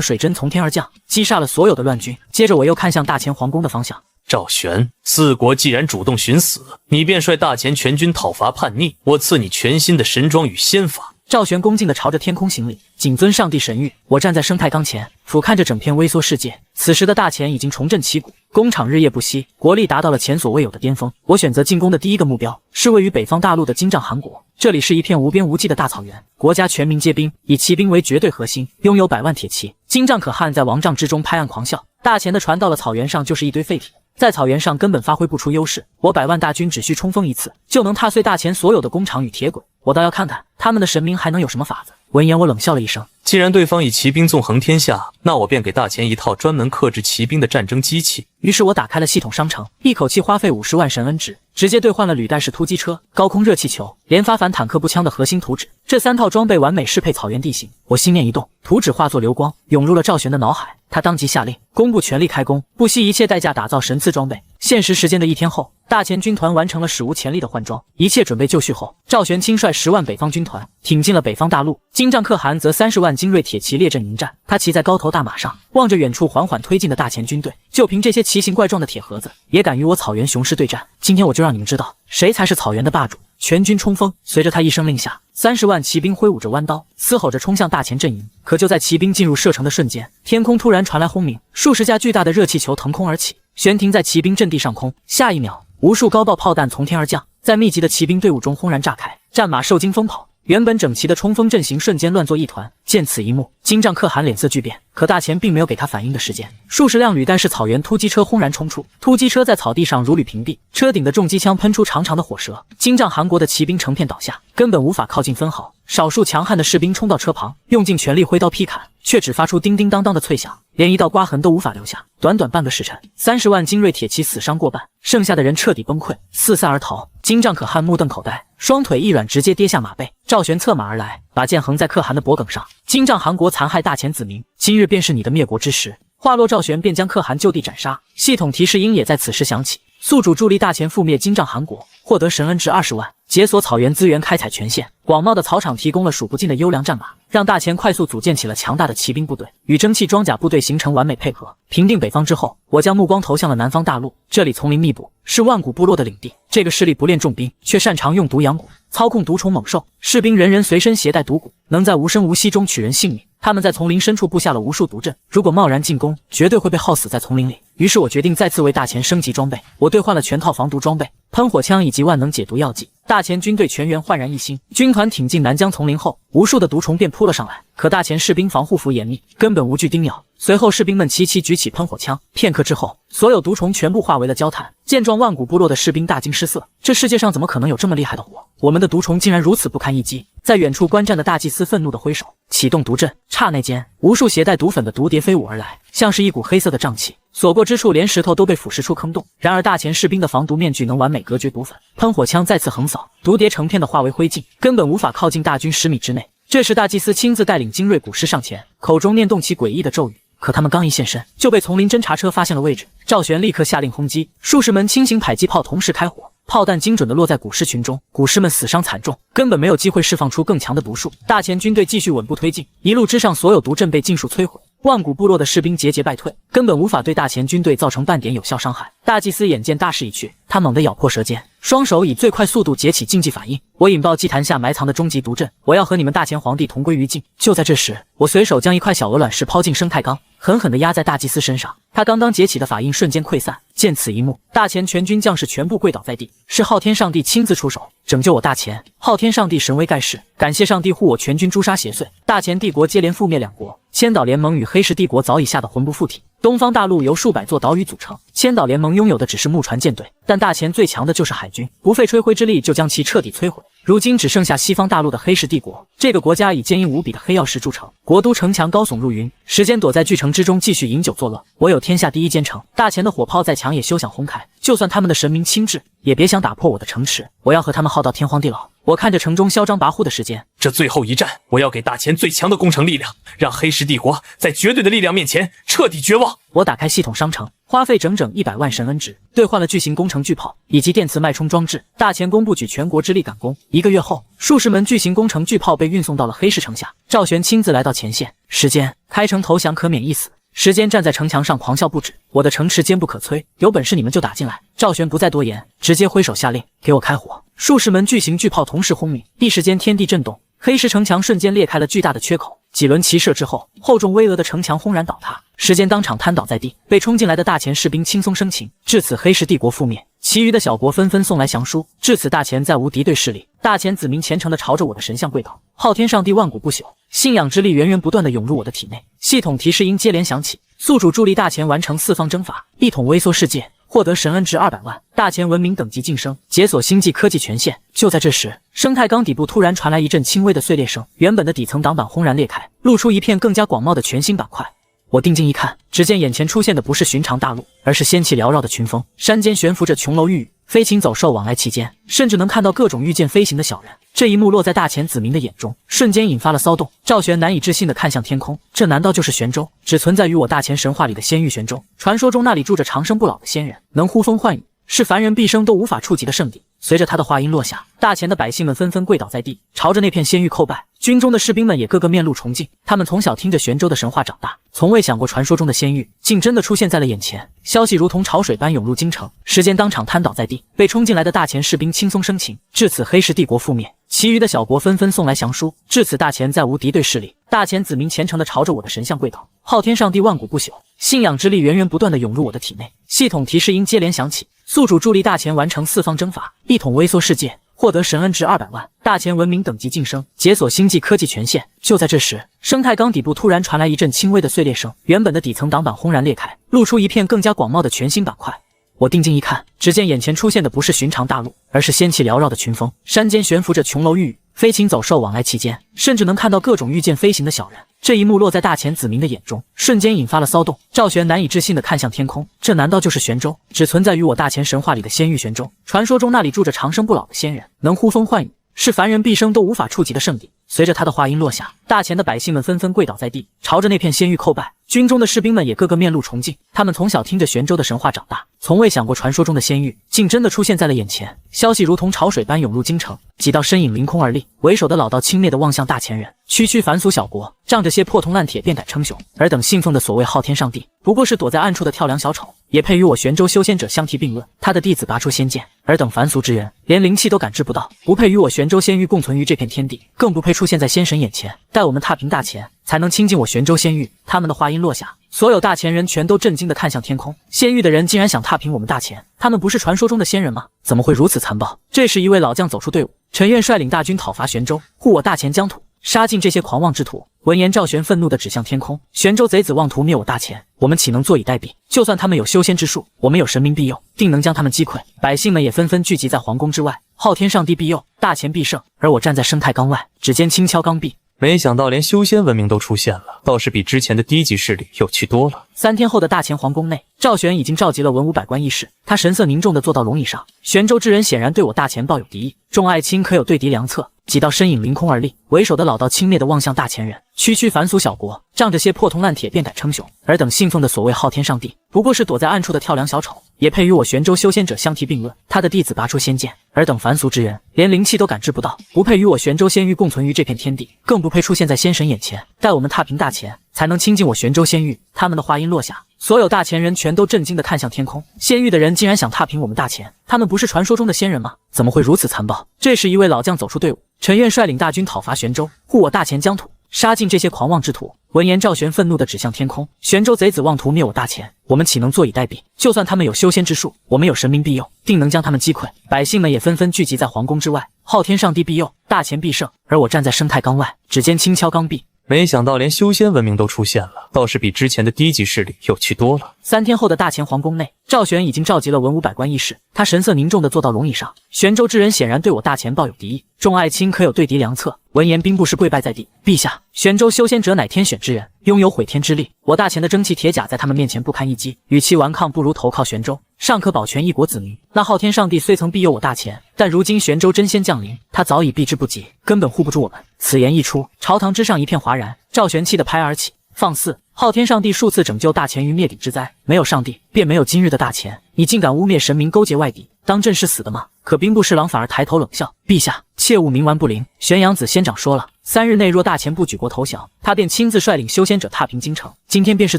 水针从天而降，击杀了所有的乱军。接着我又看向大钱皇宫的方向。赵玄，4国既然主动寻死，你便率大钱全军讨伐叛逆，我赐你全新的神装与仙法。赵玄恭敬地朝着天空行礼，谨遵上帝神谕。我站在生态缸前，俯瞰着整片微缩世界。此时的大钱已经重振旗鼓，工厂日夜不息，国力达到了前所未有的巅峰。我选择进攻的第一个目标是位于北方大陆的金帐汗国，这里是一片无边无际的大草原，国家全民皆兵，以骑兵为绝对核心，拥有100万铁骑。金帐可汗在王帐之中拍案狂笑，大钱的船到了草原上就是一堆废铁，在草原上根本发挥不出优势。我100万大军只需冲锋一次，就能踏碎大钱所有的工厂与铁轨。我倒要看看他们的神明还能有什么法子。闻言，我冷笑了一声，既然对方以骑兵纵横天下，那我便给大钱一套专门克制骑兵的战争机器。于是我打开了系统商城，一口气花费50万神恩值，直接兑换了履带式突击车、高空热气球、连发反坦克步枪的核心图纸。这3套装备完美适配草原地形。我心念一动，图纸化作流光，涌入了赵玄的脑海。他当即下令，公布全力开工，不惜一切代价打造神赐装备。限时时间的1天后，大钱军团完成了史无前例的换装，一切准备就绪后，赵玄亲率10万北方军团挺进了北方大陆。金帐可汗则30万精锐铁骑列阵迎战。他骑在高头大马上，望着远处缓缓推进的大钱军队，就凭这些奇形怪状的铁盒子，也敢与我草原雄狮对战？今天我就让你们知道，谁才是草原的霸主！全军冲锋！随着他一声令下，30万骑兵挥舞着弯刀，嘶吼着冲向大钱阵营。可就在骑兵进入射程的瞬间，天空突然传来轰鸣，数十架巨大的热气球腾空而起，悬停在骑兵阵地上空。下一秒，无数高爆炮弹从天而降，在密集的骑兵队伍中轰然炸开，战马受惊疯跑。原本整齐的冲锋阵型瞬间乱作一团。见此一幕，金帐可汗脸色巨变，可大钱并没有给他反应的时间。数十辆履带式草原突击车轰然冲出，突击车在草地上如履平地，车顶的重机枪喷出长长的火舌。金帐汗国的骑兵成片倒下，根本无法靠近分毫。少数强悍的士兵冲到车旁，用尽全力挥刀劈砍，却只发出叮叮当当的脆响，连一道刮痕都无法留下。短短半个时辰，30万精锐铁骑死伤过半，剩下的人彻底崩溃，四散而逃。金帐可汗目瞪口呆，双腿一软，直接跌下马背。赵玄策马而来，把剑横在可汗的脖颈上。金帐汗国残害大钱子民，今日便是你的灭国之时。话落，赵玄便将可汗就地斩杀。系统提示音也在此时响起。宿主助力大钱覆灭金帐汗国，获得神恩值20万，解锁草原资源，开采权限。广袤的草场提供了数不尽的优良战马，让大钱快速组建起了强大的骑兵部队，与蒸汽装甲部队形成完美配合。平定北方之后，我将目光投向了南方大陆，这里丛林密布，是万古部落的领地。这个势力不练重兵，却擅长用毒养蛊，操控毒虫猛兽，士兵人人随身携带毒蛊，能在无声无息中取人性命。他们在丛林深处布下了无数毒阵，如果贸然进攻，绝对会被耗死在丛林里。于是我决定再次为大钱升级装备，我兑换了全套防毒装备、喷火枪以及万能解毒药剂。大钱军队全员焕然一新，军团挺进南疆丛林后，无数的毒虫便扑了上来。可大钱士兵防护服严密，根本无惧叮咬。随后士兵们齐齐举起喷火枪，片刻之后，所有毒虫全部化为了焦炭。见状，万古部落的士兵大惊失色，这世界上怎么可能有这么厉害的火？我们的毒虫竟然如此不堪一击！在远处观战的大祭司愤怒地挥手，启动毒阵。刹那间，无数携带毒粉的毒蝶飞舞而来，像是一股黑色的瘴气，所过之处连石头都被腐蚀出坑洞。然而大钱士兵的防毒面具能完美隔绝毒粉，喷火枪再次横扫，毒蝶成片的化为灰烬，根本无法靠近大军10米之内。这时大祭司亲自带领精锐古尸上前，口中念动起诡异的咒语。可他们刚一现身，就被丛林侦察车发现了位置。赵玄立刻下令轰击，数十门轻型迫击炮同时开火，炮弹精准地落在古尸群中，古尸们死伤惨重，根本没有机会释放出更强的毒术。大钱军队继续稳步推进，一路之上所有毒阵被尽数摧毁，万古部落的士兵节节败退，根本无法对大钱军队造成半点有效伤害。大祭司眼见大势已去，他猛地咬破舌尖，双手以最快速度结起竞技法印。我引爆祭坛下埋藏的终极毒阵，我要和你们大钱皇帝同归于尽。就在这时，我随手将一块小鹅卵石抛进生态缸，狠狠地压在大祭司身上，他刚刚结起的法印瞬间溃散。见此一幕，大钱全军将士全部跪倒在地，是昊天上帝亲自出手拯救我大钱。昊天上帝神威盖世，感谢上帝护我全军诛杀邪祟。大钱帝国接连覆灭2国，千岛联盟与黑石帝国早已吓得魂不附体。东方大陆由数百座岛屿组成，千岛联盟拥有的只是木船舰队，但大钱最强的就是海军，不费吹灰之力就将其彻底摧毁。如今只剩下西方大陆的黑石帝国，这个国家以坚硬无比的黑曜石筑成，国都城墙高耸入云，时间躲在巨城之中继续饮酒作乐。我有天下第一坚城，大钱的火炮再强也休想轰开，就算他们的神明亲至，也别想打破我的城池。我要和他们耗到天荒地老。我看着城中嚣张跋扈的时间，这最后一战，我要给大钱最强的攻城力量，让黑石帝国在绝对的力量面前彻底绝望。我打开系统商城，花费整整100万神恩值，兑换了巨型工程巨炮以及电磁脉冲装置。大钱公布举全国之力赶攻，1个月后，数十门巨型工程巨炮被运送到了黑石城下。赵玄亲自来到前线，时间开城投降可免一死。时间站在城墙上狂笑不止，我的城池坚不可摧，有本事你们就打进来。赵玄不再多言，直接挥手下令，给我开火。数十门巨型巨炮同时轰鸣，一时间天地震动，黑石城墙瞬间裂开了巨大的缺口。几轮齐射之后，厚重巍峨的城墙轰然倒塌，时间当场瘫倒在地，被冲进来的大钱士兵轻松生擒。至此黑石帝国覆灭，其余的小国纷纷送来降书。至此大钱再无敌对势力，大钱子民虔诚地朝着我的神像跪倒。昊天上帝万古不朽，信仰之力源源不断地涌入我的体内。系统提示音接连响起，宿主助力大钱完成4方征法，一统微缩世界，获得神恩值200万，大钱文明等级晋升，解锁星际科技权限。就在这时，生态缸底部突然传来一阵轻微的碎裂声，原本的底层挡板轰然裂开，露出一片更加广袤的全新板块。我定睛一看，只见眼前出现的不是寻常大陆，而是仙气缭绕的群峰，山间悬浮着琼楼玉宇，飞禽走兽往来其间，甚至能看到各种御剑飞行的小人。这一幕落在大钱子民的眼中，瞬间引发了骚动。赵玄难以置信地看向天空，这难道就是玄州？只存在于我大钱神话里的仙域玄州，传说中那里住着长生不老的仙人，能呼风唤雨，是凡人毕生都无法触及的圣地。随着他的话音落下，大钱的百姓们纷纷跪倒在地，朝着那片仙域叩拜。军中的士兵们也个个面露崇敬，他们从小听着玄州的神话长大，从未想过传说中的仙域竟真的出现在了眼前。消息如同潮水般涌入京城，时间当场瘫倒在地，被冲进来的大钱士兵轻松生擒。至此黑石帝国覆灭，其余的小国纷纷送来降书。至此大钱再无敌对势力，大钱子民虔诚地朝着我的神像跪倒。昊天上帝万古不朽，信仰之力源源不断地涌入我的体内。系统提示音接连响起，宿主助力大钱完成4方征法，一统微缩世界，获得神恩值200万，大钱文明等级晋升，解锁星际科技权限。就在这时，生态缸底部突然传来一阵轻微的碎裂声，原本的底层挡板轰然裂开，露出一片更加广袤的全新板块。我定睛一看，只见眼前出现的不是寻常大陆，而是仙气缭绕的群峰，山间悬浮着琼楼玉宇，飞禽走兽往来其间，甚至能看到各种御剑飞行的小人。这一幕落在大钱子民的眼中，瞬间引发了骚动。赵玄难以置信地看向天空，这难道就是玄州？只存在于我大钱神话里的仙域玄州？传说中那里住着长生不老的仙人，能呼风唤雨，是凡人毕生都无法触及的圣地。随着他的话音落下，大钱的百姓们纷纷跪倒在地，朝着那片仙域叩拜。军中的士兵们也个个面露崇敬，他们从小听着玄州的神话长大，从未想过传说中的仙域竟真的出现在了眼前。消息如同潮水般涌入京城，几道身影凌空而立，为首的老道轻蔑地望向大钱人，区区凡俗小国，仗着些破铜烂铁便敢称雄，尔等信奉的所谓昊天上帝，不过是躲在暗处的跳梁小丑，也配与我玄州修仙者相提并论。他的弟子拔出仙剑，尔等凡俗之人连灵气都感知不到，不配与我玄州仙域共存于这片天地，更不配出现在仙神眼前。待我们踏平大钱，才能亲近我玄州仙域。他们的话音落下，所有大钱人全都震惊地看向天空。仙域的人竟然想踏平我们大钱，他们不是传说中的仙人吗？怎么会如此残暴？这时一位老将走出队伍，陈愿率领大军讨伐玄州，护我大钱疆土，杀尽这些狂妄之徒。闻言，赵玄愤怒地指向天空：玄州贼子妄图灭我大钱，我们岂能坐以待毙？就算他们有修仙之术，我们有神明庇佑，定能将他们击溃。百姓们也纷纷聚集在皇宫之外，昊天上帝庇佑，大钱必胜。而我站在生态缸外，指尖轻敲缸壁。没想到连修仙文明都出现了，倒是比之前的低级势力有趣多了。3天后的大钱皇宫内，赵玄已经召集了文武百官议事，他神色凝重地坐到龙椅上。玄州之人显然对我大钱抱有敌意，众爱卿可有对敌良策？几道身影凌空而立，为首的老道轻蔑地望向大钱人，区区凡俗小国，仗着些破铜烂铁便敢称雄，尔等信奉的所谓昊天上帝，不过是躲在暗处的跳梁小丑，也配与我玄州修仙者相提并论。他的弟子拔出仙剑，尔等凡俗之人连灵气都感知不到，不配与我玄州仙域共存于这片天地，更不配出现在仙神眼前。待我们踏平大钱，才能亲近我玄州仙域。他们的话音落下，所有大钱人全都震惊地看向天空。仙域的人竟然想踏平我们大钱，他们不是传说中的仙人吗？怎么会如此残暴？这时一位老将走出队伍，陈愿率领大军讨伐玄州，护我大钱疆土，杀尽这些狂妄之徒。闻言，赵玄愤怒地指向天空：玄州贼子妄图灭我大钱，我们岂能坐以待毙？就算他们有修仙之术，我们有神明庇佑，定能将他们击溃。百姓们也纷纷聚集在皇宫之外，昊天上帝庇佑，大钱必胜。而我站在生态缸外，指尖轻敲缸壁。没想到连修仙文明都出现了，倒是比之前的低级势力有趣多了。3天后的大钱皇宫内，赵玄已经召集了文武百官议事，他神色凝重地坐到龙椅上。玄州之人显然对我大钱抱有敌意，众爱卿可有对敌良策？闻言，兵部士跪拜在地：陛下，玄州修仙者乃天选之人，拥有毁天之力，我大钱的蒸汽铁甲在他们面前不堪一击，与其顽抗，不如投靠玄州，尚可保全一国子民。那昊天上帝虽曾庇佑我大钱，但如今玄州真仙降临，他早已避之不及，根本护不住我们。此言一出，朝堂之上一片哗然。赵玄气得拍而起：放肆！昊天上帝数次拯救大钱于灭顶之灾，没有上帝，便没有今日的大钱。你竟敢污蔑神明，勾结外敌，当朕是死的吗？可兵部侍郎反而抬头冷笑：陛下，切勿冥顽不灵。玄阳子仙长说了，3日内若大钱不举国投降，他便亲自率领修仙者踏平京城。今天便是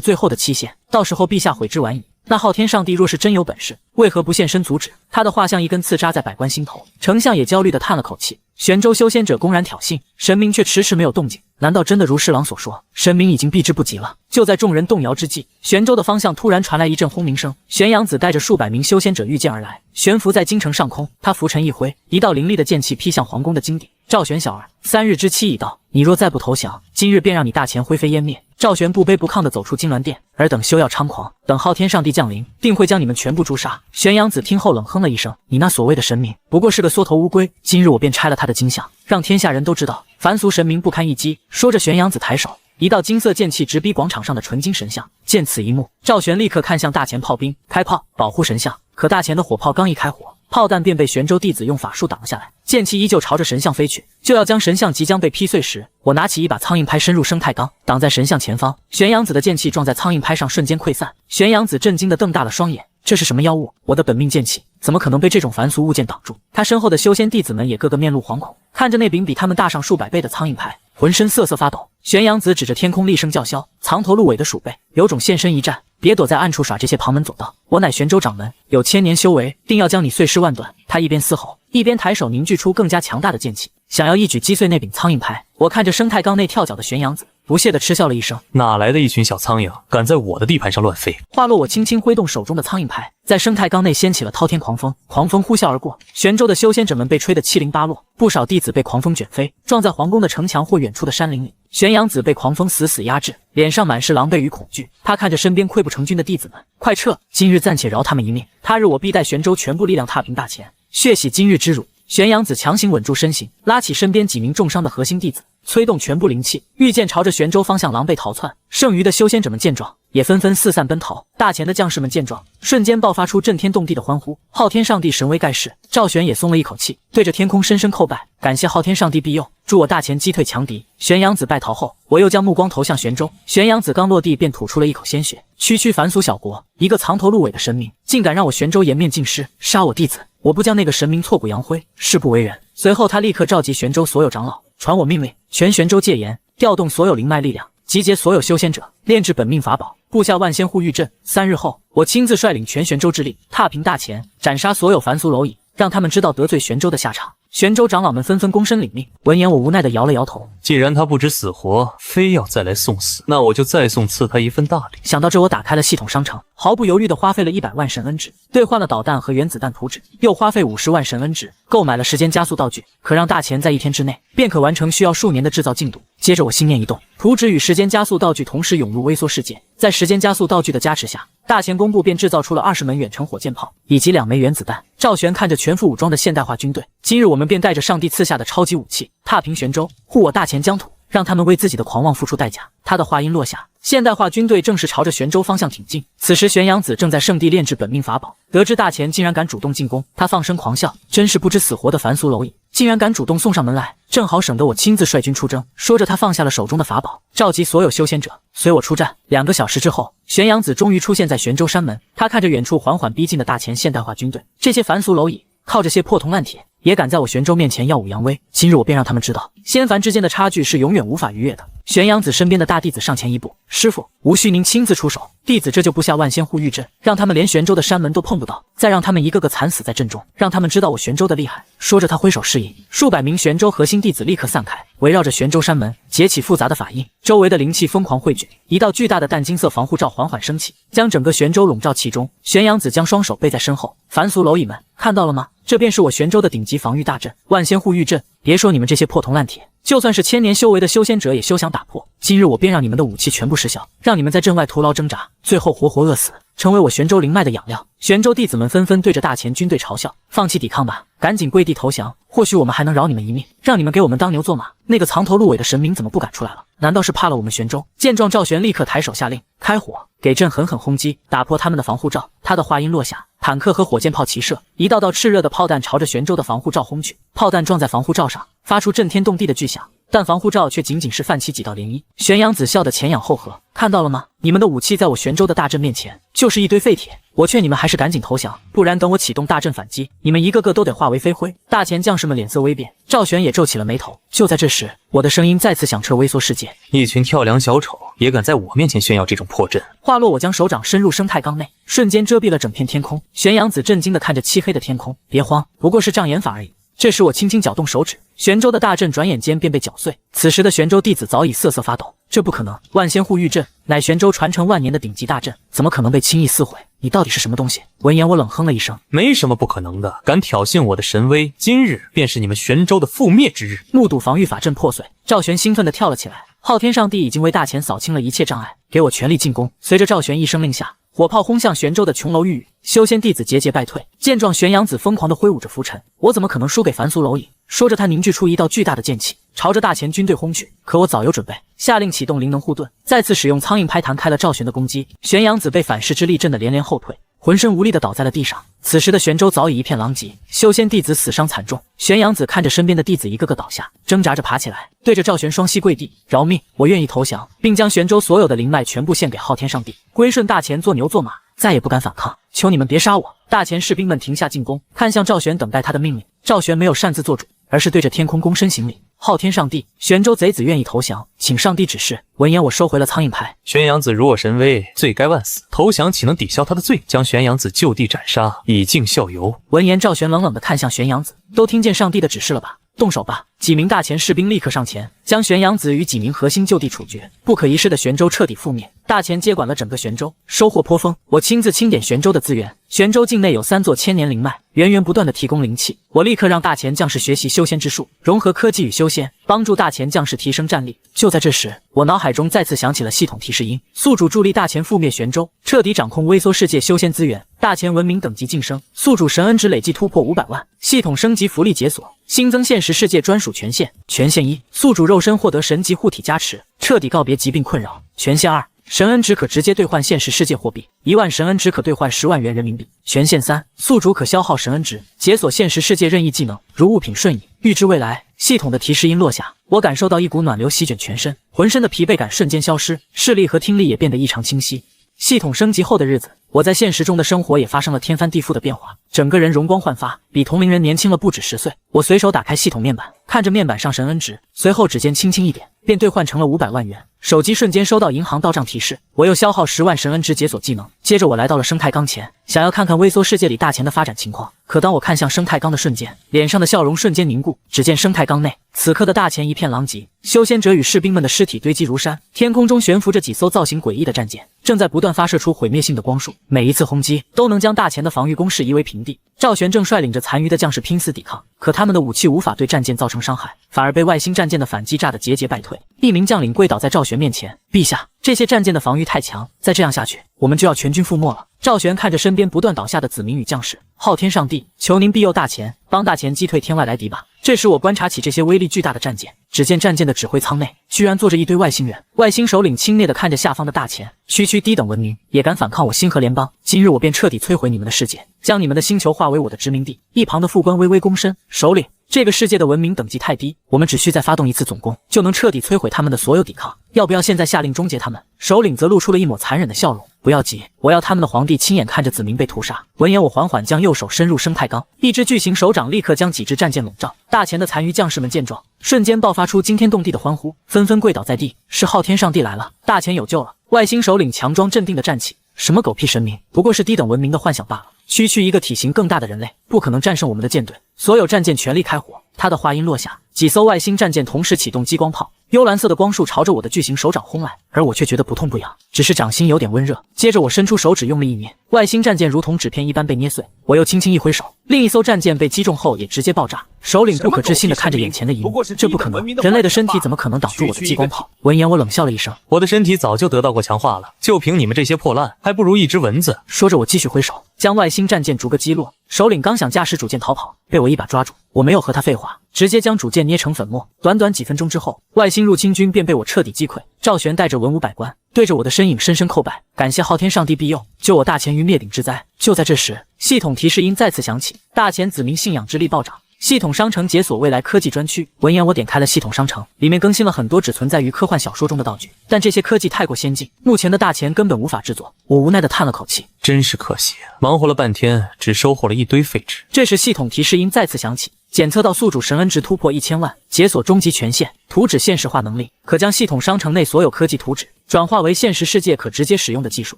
最后的期限，到时候陛下悔之晚矣。那昊天上帝若是真有本事，为何不现身阻止？他的话像一根刺扎在百官心头，丞相也焦虑地叹了口气。玄州修仙者公然挑衅，神明却迟迟没有动静，难道真的如侍郎所说，神明已经避之不及了？就在众人动摇之际，玄州的方向突然传来一阵轰鸣声，玄阳子带着数百名修仙者御剑而来，悬浮在京城上空。他拂尘一挥，一道凌厉的剑气劈向皇宫的金顶。赵玄小儿，3日之期已到，你若再不投降，今日便让你大钱灰飞烟灭。赵玄不卑不亢地走出金銮殿，尔等休要猖狂，等昊天上帝降临，定会将你们全部诛杀。玄阳子听后冷哼了一声：你那所谓的神明，不过是个缩头乌龟，今日我便拆了他的金像，让天下人都知道凡俗神明不堪一击。说着，玄阳子抬手，一道金色剑气直逼广场上的纯金神像。见此一幕，赵玄立刻看向大钱炮兵，开炮保护神像。可大钱的火炮刚一开火，炮弹便被玄州弟子用法术挡了下来，剑气依旧朝着神像飞去。就要将神像即将被劈碎时，我拿起一把苍蝇拍深入生态缸，挡在神像前方。玄阳子的剑气撞在苍蝇拍上，瞬间溃散。玄阳子震惊地瞪大了双眼，这是什么妖物？我的本命剑气怎么可能被这种凡俗物件挡住？他身后的修仙弟子们也个个面露惶恐，看着那柄比他们大上数百倍的苍蝇拍，浑身瑟瑟发抖。玄阳子指着天空厉声叫嚣：“藏头鹿尾的鼠辈，有种现身一战！别躲在暗处耍这些旁门左道！我乃玄州掌门，有千年修为，定要将你碎尸万段！”他一边嘶吼，一边抬手凝聚出更加强大的剑气，想要一举击碎那柄苍蝇拍。我看着生态缸内跳脚的玄阳子，不屑地嗤笑了一声：“哪来的一群小苍蝇，敢在我的地盘上乱飞？”话落，我轻轻挥动手中的苍蝇拍，在生态缸内掀起了滔天狂风，狂风呼啸而过，玄州的修仙者们被吹得七零八落，不少弟子被狂风卷飞，撞在皇宫的城墙或远处的山林里。玄阳子被狂风死死压制，脸上满是狼狈与恐惧。他看着身边溃不成军的弟子们，快撤！今日暂且饶他们一命，他日我必带玄州全部力量踏平大前，血洗今日之辱。玄阳子强行稳住身形，拉起身边几名重伤的核心弟子，催动全部灵气，御剑朝着玄州方向狼狈逃窜。剩余的修仙者们见状，也纷纷四散奔逃。大前的将士们见状，瞬间爆发出震天动地的欢呼。昊天上帝神威盖世，赵玄也松了一口气，对着天空深深叩拜，感谢昊天上帝庇佑，助我大前击退强敌。玄阳子败逃后，我又将目光投向玄州。玄阳子刚落地便吐出了一口鲜血。区区凡俗小国，一个藏头鹿尾的神明，竟敢让我玄州颜面尽失，杀我弟子！我不将那个神明挫骨扬灰，誓不为人。随后他立刻召集玄州所有长老，传我命令，全玄州戒严，调动所有灵脉力量，集结所有修仙者，炼制本命法宝，布下万仙护御阵。3日后，我亲自率领全玄州之力，踏平大前，斩杀所有凡俗蝼蚁，让他们知道得罪玄州的下场。玄州长老们纷纷躬身领命。闻言，我无奈地摇了摇头。既然他不知死活，非要再来送死，那我就再送赐他一份大礼。想到这，我打开了系统商城，毫不犹豫地花费了100万神恩值，兑换了导弹和原子弹图纸，又花费50万神恩值，购买了时间加速道具，可让大前在1天之内便可完成需要数年的制造进度。接着我心念一动，图纸与时间加速道具同时涌入微缩世界，在时间加速道具的加持下，大前工部便制造出了20门远程火箭炮以及2枚原子弹。赵玄看着全副武装的现代化军队，今日我们便带着上帝赐下的超级武器，踏平玄州，护我大前疆土，让他们为自己的狂妄付出代价。他的话音落下，现代化军队正式朝着玄州方向挺进。此时玄阳子正在圣地炼制本命法宝，得知大前竟然敢主动进攻，他放声狂笑，真是不知死活的凡俗蝼蚁，竟然敢主动送上门来，正好省得我亲自率军出征。说着他放下了手中的法宝，召集所有修仙者，随我出战。2个小时之后，玄阳子终于出现在玄州山门，他看着远处缓缓逼近的大前现代化军队，这些凡俗蝼蚁靠着些破铜烂铁也敢在我玄州面前耀武扬威，今日我便让他们知道，仙凡之间的差距是永远无法逾越的。玄阳子身边的大弟子上前一步：“师傅，无需您亲自出手，弟子这就布下万仙护御阵，让他们连玄州的山门都碰不到，再让他们一个个惨死在阵中，让他们知道我玄州的厉害。”说着他挥手示意，数百名玄州核心弟子立刻散开，围绕着玄州山门结起复杂的法印，周围的灵气疯狂汇聚，一道巨大的淡金色防护罩缓缓升起，将整个玄州笼罩其中。玄阳子将双手背在身后：“凡俗蝼蚁们，看到了吗？这便是我玄州的顶级防御大阵，万仙护御阵。别说你们这些破铜烂铁，就算是千年修为的修仙者也休想打破。今日我便让你们的武器全部失效，让你们在阵外徒劳挣扎，最后活活饿死，成为我玄州灵脉的养料。”玄州弟子们纷纷对着大前军队嘲笑：“放弃抵抗吧，赶紧跪地投降，或许我们还能饶你们一命，让你们给我们当牛做马。那个藏头鹿尾的神明怎么不敢出来了？难道是怕了我们玄州？”见状，赵玄立刻抬手下令开火，给阵狠狠轰击，打破他们的防护罩。他的话音落下，坦克和火箭炮齐射，一道道炽热的炮弹朝着玄州的防护罩轰去。炮弹撞在防护罩上，发出震天动地的巨响，但防护罩却仅仅是泛起几道涟漪。玄阳子笑得前仰后合：“看到了吗？你们的武器在我玄州的大阵面前就是一堆废铁。我劝你们还是赶紧投降，不然等我启动大阵反击，你们一个个都得化为飞灰。”大前将士们脸色微变，赵玄也皱起了眉头。就在这时，我的声音再次响彻微缩世界：“一群跳梁小丑也敢在我面前炫耀这种破阵！”话落，我将手掌伸入生态缸内，瞬间遮蔽了整片天空。玄阳子震惊地看着漆黑的天空：“别慌，不过是障眼法而已。”这时我轻轻搅动手指，玄州的大阵转眼间便被搅碎。此时的玄州弟子早已瑟瑟发抖，这不可能！万仙护御阵乃玄州传承万年的顶级大阵，怎么可能被轻易撕毁？你到底是什么东西？闻言我冷哼了一声：“没什么不可能的，敢挑衅我的神威，今日便是你们玄州的覆灭之日。”目睹防御法阵破碎，赵玄兴奋地跳了起来。昊天上帝已经为大前扫清了一切障碍，给我全力进攻！随着赵玄一声令下，火炮轰向玄州的琼楼玉宇，修仙弟子节节败退。见状，玄阳子疯狂地挥舞着拂尘：“我怎么可能输给凡俗蝼蚁？”说着，他凝聚出一道巨大的剑气，朝着大前军队轰去。可我早有准备，下令启动灵能护盾，再次使用苍蝇拍弹开了赵玄的攻击。玄阳子被反噬之力震得连连后退，浑身无力地倒在了地上。此时的玄州早已一片狼藉，修仙弟子死伤惨重。玄阳子看着身边的弟子一个个倒下，挣扎着爬起来，对着赵玄双膝跪地：“饶命！我愿意投降，并将玄州所有的灵脉全部献给昊天上帝，归顺大前做牛做马，再也不敢反抗。求你们别杀我！”大前士兵们停下进攻，看向赵玄等待他的命令。赵玄没有擅自做主，而是对着天空躬身行礼：“昊天上帝，玄州贼子愿意投降，请上帝指示。闻言，我收回了苍蝇牌。玄阳子如我神威，罪该万死，投降岂能抵消他的罪？将玄阳子就地斩杀，以儆效尤。闻言，赵玄冷冷地看向玄阳子，都听见上帝的指示了吧？动手吧！几名大前士兵立刻上前，将玄阳子与几名核心就地处决。不可一世的玄州彻底覆灭。大前接管了整个玄州，收获颇丰。我亲自清点玄州的资源，玄州境内有3座千年灵脉，源源不断的提供灵气。我立刻让大前将士学习修仙之术，融合科技与修仙，帮助大前将士提升战力。就在这时，我脑海中再次响起了系统提示音：宿主助力大前覆灭玄州，彻底掌控微缩世界修仙资源。大前文明等级晋升，宿主神恩值累计突破500万，系统升级福利解锁，新增现实世界专属权限。权限1：宿主肉身获得神级护体加持，彻底告别疾病困扰。权限2：神恩值可直接兑换现实世界货币，1万神恩值可兑换10万元人民币。权限3：宿主可消耗神恩值，解锁现实世界任意技能，如物品瞬移。预知未来，系统的提示音落下，我感受到一股暖流席卷全身，浑身的疲惫感瞬间消失，视力和听力也变得异常清晰。系统升级后的日子，我在现实中的生活也发生了天翻地覆的变化，整个人容光焕发，比同龄人年轻了不止10岁。我随手打开系统面板，看着面板上神恩值，随后指尖轻轻一点，便兑换成了500万元。手机瞬间收到银行到账提示，我又消耗10万神恩值解锁技能。接着我来到了生态缸前，想要看看微缩世界里大前的发展情况。可当我看向生态缸的瞬间，脸上的笑容瞬间凝固。只见生态缸内，此刻的大前一片狼藉，修仙者与士兵们的尸体堆积如山，天空中悬浮着几艘造型诡异的战舰，正在不断发射出毁灭性的光束，每一次轰击都能将大前的防御工事夷为平地。赵玄正率领着残余的将士拼死抵抗，可他们的武器无法对战舰造成伤害，反而被外星战舰的反击炸得节节败退。一名将领跪倒在赵玄面前：“陛下，这些战舰的防御太强，再这样下去，我们就要全军覆没了。”赵玄看着身边不断倒下的子民与将士，昊天上帝，求您庇佑大前，帮大前击退天外来敌吧。这时我观察起这些威力巨大的战舰，只见战舰的指挥舱内居然坐着一堆外星人。外星首领轻蔑地看着下方的大前，区区低等文明也敢反抗我星河联邦，今日我便彻底摧毁你们的世界，将你们的星球化为我的殖民地。一旁的副官微微躬身，首领，这个世界的文明等级太低，我们只需再发动一次总攻，就能彻底摧毁他们的所有抵抗。要不要现在下令终结他们？首领则露出了一抹残忍的笑容。不要急，我要他们的皇帝亲眼看着子民被屠杀。闻言，我缓缓将右手伸入生态缸，一只巨型手掌立刻将几只战舰笼罩。大前的残余将士们见状，瞬间爆发出惊天动地的欢呼，纷纷跪倒在地。是昊天上帝来了，大前有救了！外星首领强装镇定地站起。什么狗屁神明，不过是低等文明的幻想罢了。区区一个体型更大的人类，不可能战胜我们的舰队。所有战舰全力开火。他的话音落下，几艘外星战舰同时启动激光炮，幽蓝色的光束朝着我的巨型手掌轰来，而我却觉得不痛不痒，只是掌心有点温热。接着我伸出手指用力一捏，外星战舰如同纸片一般被捏碎。我又轻轻一挥手，另一艘战舰被击中后也直接爆炸。首领不可置信地看着眼前的一幕，这不可能，人类的身体怎么可能挡住我的激光炮？闻言我冷笑了一声，我的身体早就得到过强化了，就凭你们这些破烂，还不如一只蚊子。说着我继续挥手，将外星战舰逐个击落。首领刚想驾驶主舰逃跑，被我一把抓住。我没有和他废话，直接将主舰捏成粉末。短短几分钟之后，外星入侵军便被我彻底击溃。赵玄带着文武百官对着我的身影深深叩拜，感谢昊天上帝庇佑，救我大前于灭顶之灾。就在这时，系统提示音再次响起，大前子民信仰之力暴涨。系统商城解锁未来科技专区。闻言，我点开了系统商城，里面更新了很多只存在于科幻小说中的道具，但这些科技太过先进，目前的大前根本无法制作。我无奈地叹了口气，真是可惜，忙活了半天，只收获了一堆废纸。这时，系统提示音再次响起，检测到宿主神恩值突破1000万，解锁终极权限，图纸现实化能力，可将系统商城内所有科技图纸转化为现实世界可直接使用的技术。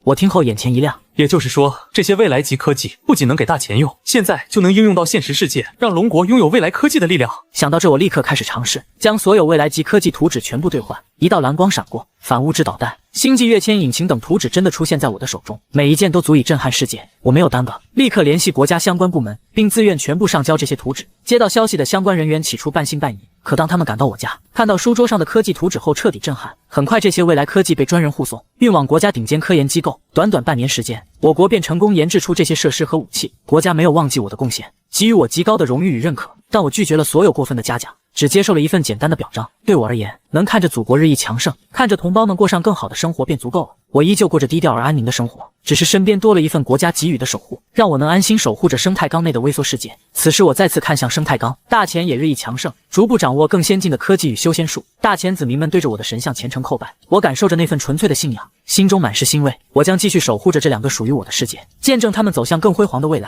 我听后眼前一亮，也就是说，这些未来级科技不仅能给大前用，现在就能应用到现实世界，让龙国拥有未来科技的力量。想到这，我立刻开始尝试将所有未来级科技图纸全部兑换。一道蓝光闪过，反物质导弹、星际跃迁引擎等图纸真的出现在我的手中，每一件都足以震撼世界。我没有耽搁，立刻联系国家相关部门，并自愿全部上交这些图纸。接到消息的相关人员起初半信半疑，可当他们赶到我家，看到书桌上的科技图纸后，彻底震撼。很快，这些未来科技被专人护送，运往国家顶尖科研机构。短短半年时间，我国便成功研制出这些设施和武器。国家没有忘记我的贡献，给予我极高的荣誉与认可，但我拒绝了所有过分的嘉奖，只接受了一份简单的表彰。对我而言，能看着祖国日益强盛，看着同胞们过上更好的生活便足够了。我依旧过着低调而安宁的生活，只是身边多了一份国家给予的守护，让我能安心守护着生态缸内的微缩世界。此时我再次看向生态缸，大前也日益强盛，逐步掌握更先进的科技与修仙术。大前子民们对着我的神像虔诚叩拜，我感受着那份纯粹的信仰，心中满是欣慰。我将继续守护着这两个属于我的世界，见证他们走向更辉煌的未来。